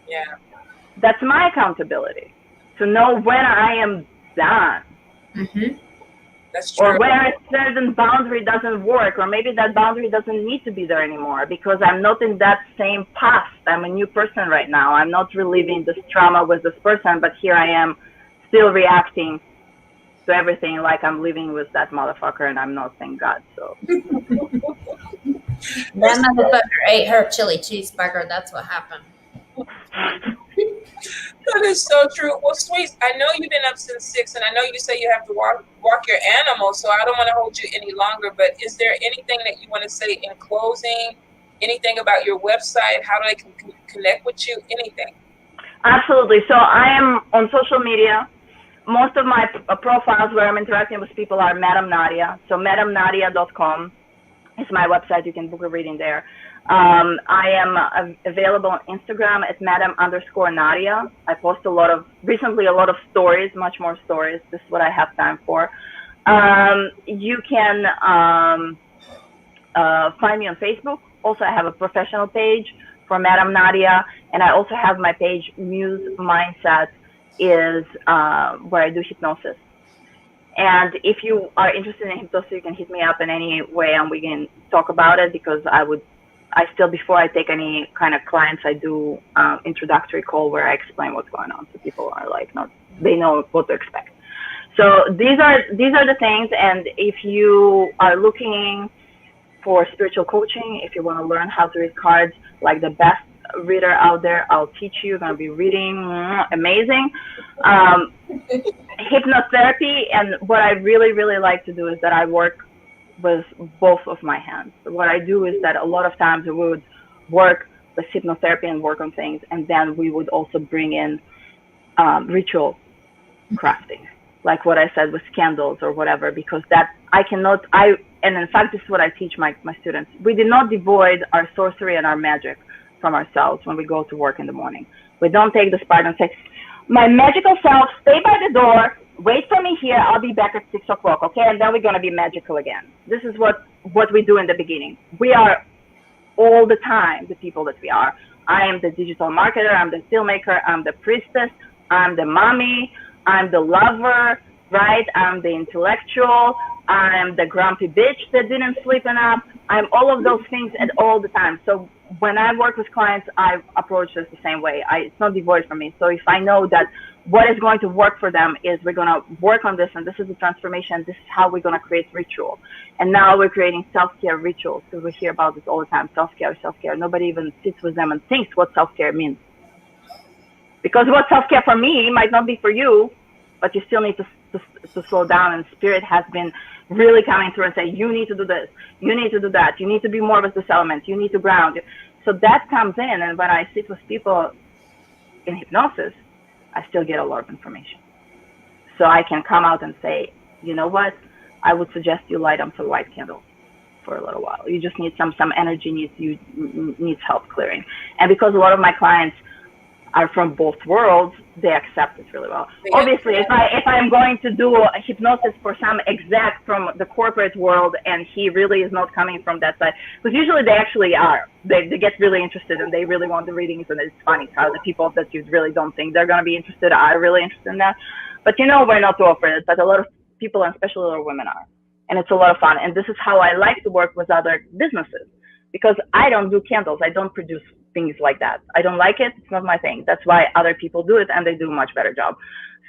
Yeah. That's my accountability, to know when I am done. That's true. Or where a certain boundary doesn't work, or maybe that boundary doesn't need to be there anymore because I'm not in that same past. I'm a new person right now. I'm not reliving this trauma with this person, but here I am still reacting to everything like I'm living with that motherfucker, and I'm not, thank God. So that motherfucker ate her chili cheeseburger. That's what happened. That is so true. Well, Sweets, I know you've been up since 6, and I know you say you have to walk your animal, so I don't want to hold you any longer, but is there anything that you want to say in closing? Anything about your website? How do they connect with you? Anything? Absolutely. So I am on social media. Most of my profiles where I'm interacting with people are Madam Nadia. So madamnadia.com is my website. You can book a reading there. I am available on Instagram at madam_Nadia. I post recently a lot of stories, much more stories. This is what I have time for. You can find me on Facebook. Also, I have a professional page for Madam Nadia, and I also have my page, Muse Mindset, is where I do hypnosis. And if you are interested in hypnosis, you can hit me up in any way and we can talk about it, because I still, before I take any kind of clients, I do introductory call where I explain what's going on, so people are like, they know what to expect. So these are the things. And if you are looking for spiritual coaching, if you want to learn how to read cards like the best reader out there, I'll teach you. You're going to be reading amazing. Hypnotherapy, and what I really like to do is that I work with both of my hands. So what I do is that a lot of times we would work with hypnotherapy and work on things, and then we would also bring in ritual crafting, like what I said with candles or whatever, because that and in fact, this is what I teach my students. We do not devoid our sorcery and our magic from ourselves when we go to work in the morning. We don't take this part and say, my magical self, stay by the door, wait for me here, I'll be back at 6 o'clock, okay? And then we're going to be magical again. This is what we do in the beginning. We are all the time the people that we are. I am the digital marketer, I'm the filmmaker, I'm the priestess, I'm the mommy, I'm the lover, right? I'm the intellectual, I'm the grumpy bitch that didn't sleep enough. I'm all of those things at all the time. So when I work with clients, I approach this the same way. It's not devoid from me. So if I know that what is going to work for them is we're going to work on this, and this is the transformation, this is how we're going to create ritual. And now we're creating self-care rituals, because we hear about this all the time, self-care. Nobody even sits with them and thinks what self-care means. Because what self-care for me might not be for you, but you still need to slow down, and spirit has been really coming through and say, you need to do this, you need to do that, you need to be more with this element, you need to ground. So that comes in, and when I sit with people in hypnosis, I still get a lot of information. So I can come out and say, you know what, I would suggest you light up some white candles for a little while. You just need some energy needs help clearing. And because a lot of my clients are from both worlds, they accept it really well. Yeah. Obviously, if I am going to do a hypnosis for some exec from the corporate world, and he really is not coming from that side, because usually they actually are. They get really interested, and they really want the readings, and it's funny how the people that you really don't think they're going to be interested are really interested in that. But we're not to offer it, but a lot of people, and especially a lot of women, are. And it's a lot of fun. And this is how I like to work with other businesses, because I don't do candles. I don't produce things like that. I don't like it. It's not my thing. That's why other people do it, and they do a much better job.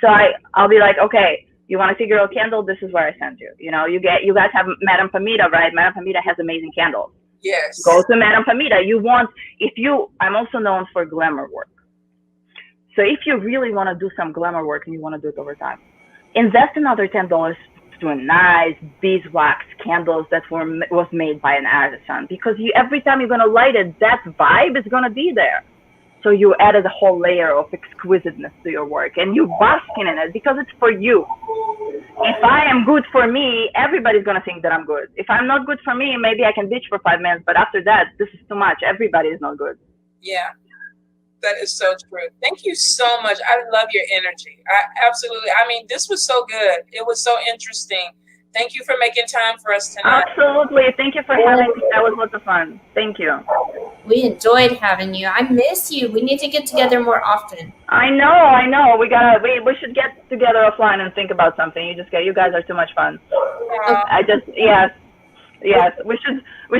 So I'll be like, okay, You want a figural candle? This is where I send you. You know, you guys have Madame Pamita, right? Madame Pamita has amazing candles. Yes. Go to Madame Pamita. I'm also known for glamour work. So if you really want to do some glamour work and you want to do it over time, invest another $10 to a nice beeswax candles that was made by an artisan, because every time you're going to light it, that vibe is going to be there. So you added a whole layer of exquisiteness to your work, and you basking in it because it's for you. If I am good for me, everybody's going to think that I'm good. If I'm not good for me, maybe I can bitch for 5 minutes, but after that, this is too much. Everybody is not good. Yeah, that is so true. Thank you so much. I love your energy. Absolutely. I mean, this was so good. It was so interesting. Thank you for making time for us tonight. Absolutely. Thank you for having me. That was lots of fun. Thank you. We enjoyed having you. I miss you. We need to get together more often. I know. We should get together offline and think about something. You guys are too much fun. Yes. We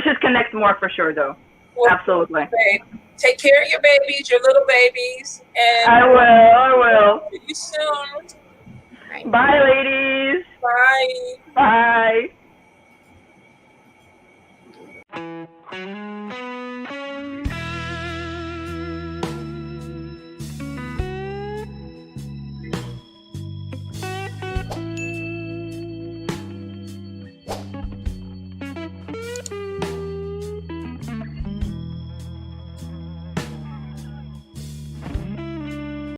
should connect more for sure, though. Well, absolutely. Okay. Take care of your babies, your little babies, and I will. See you soon. Right. Bye, ladies. Bye. Bye.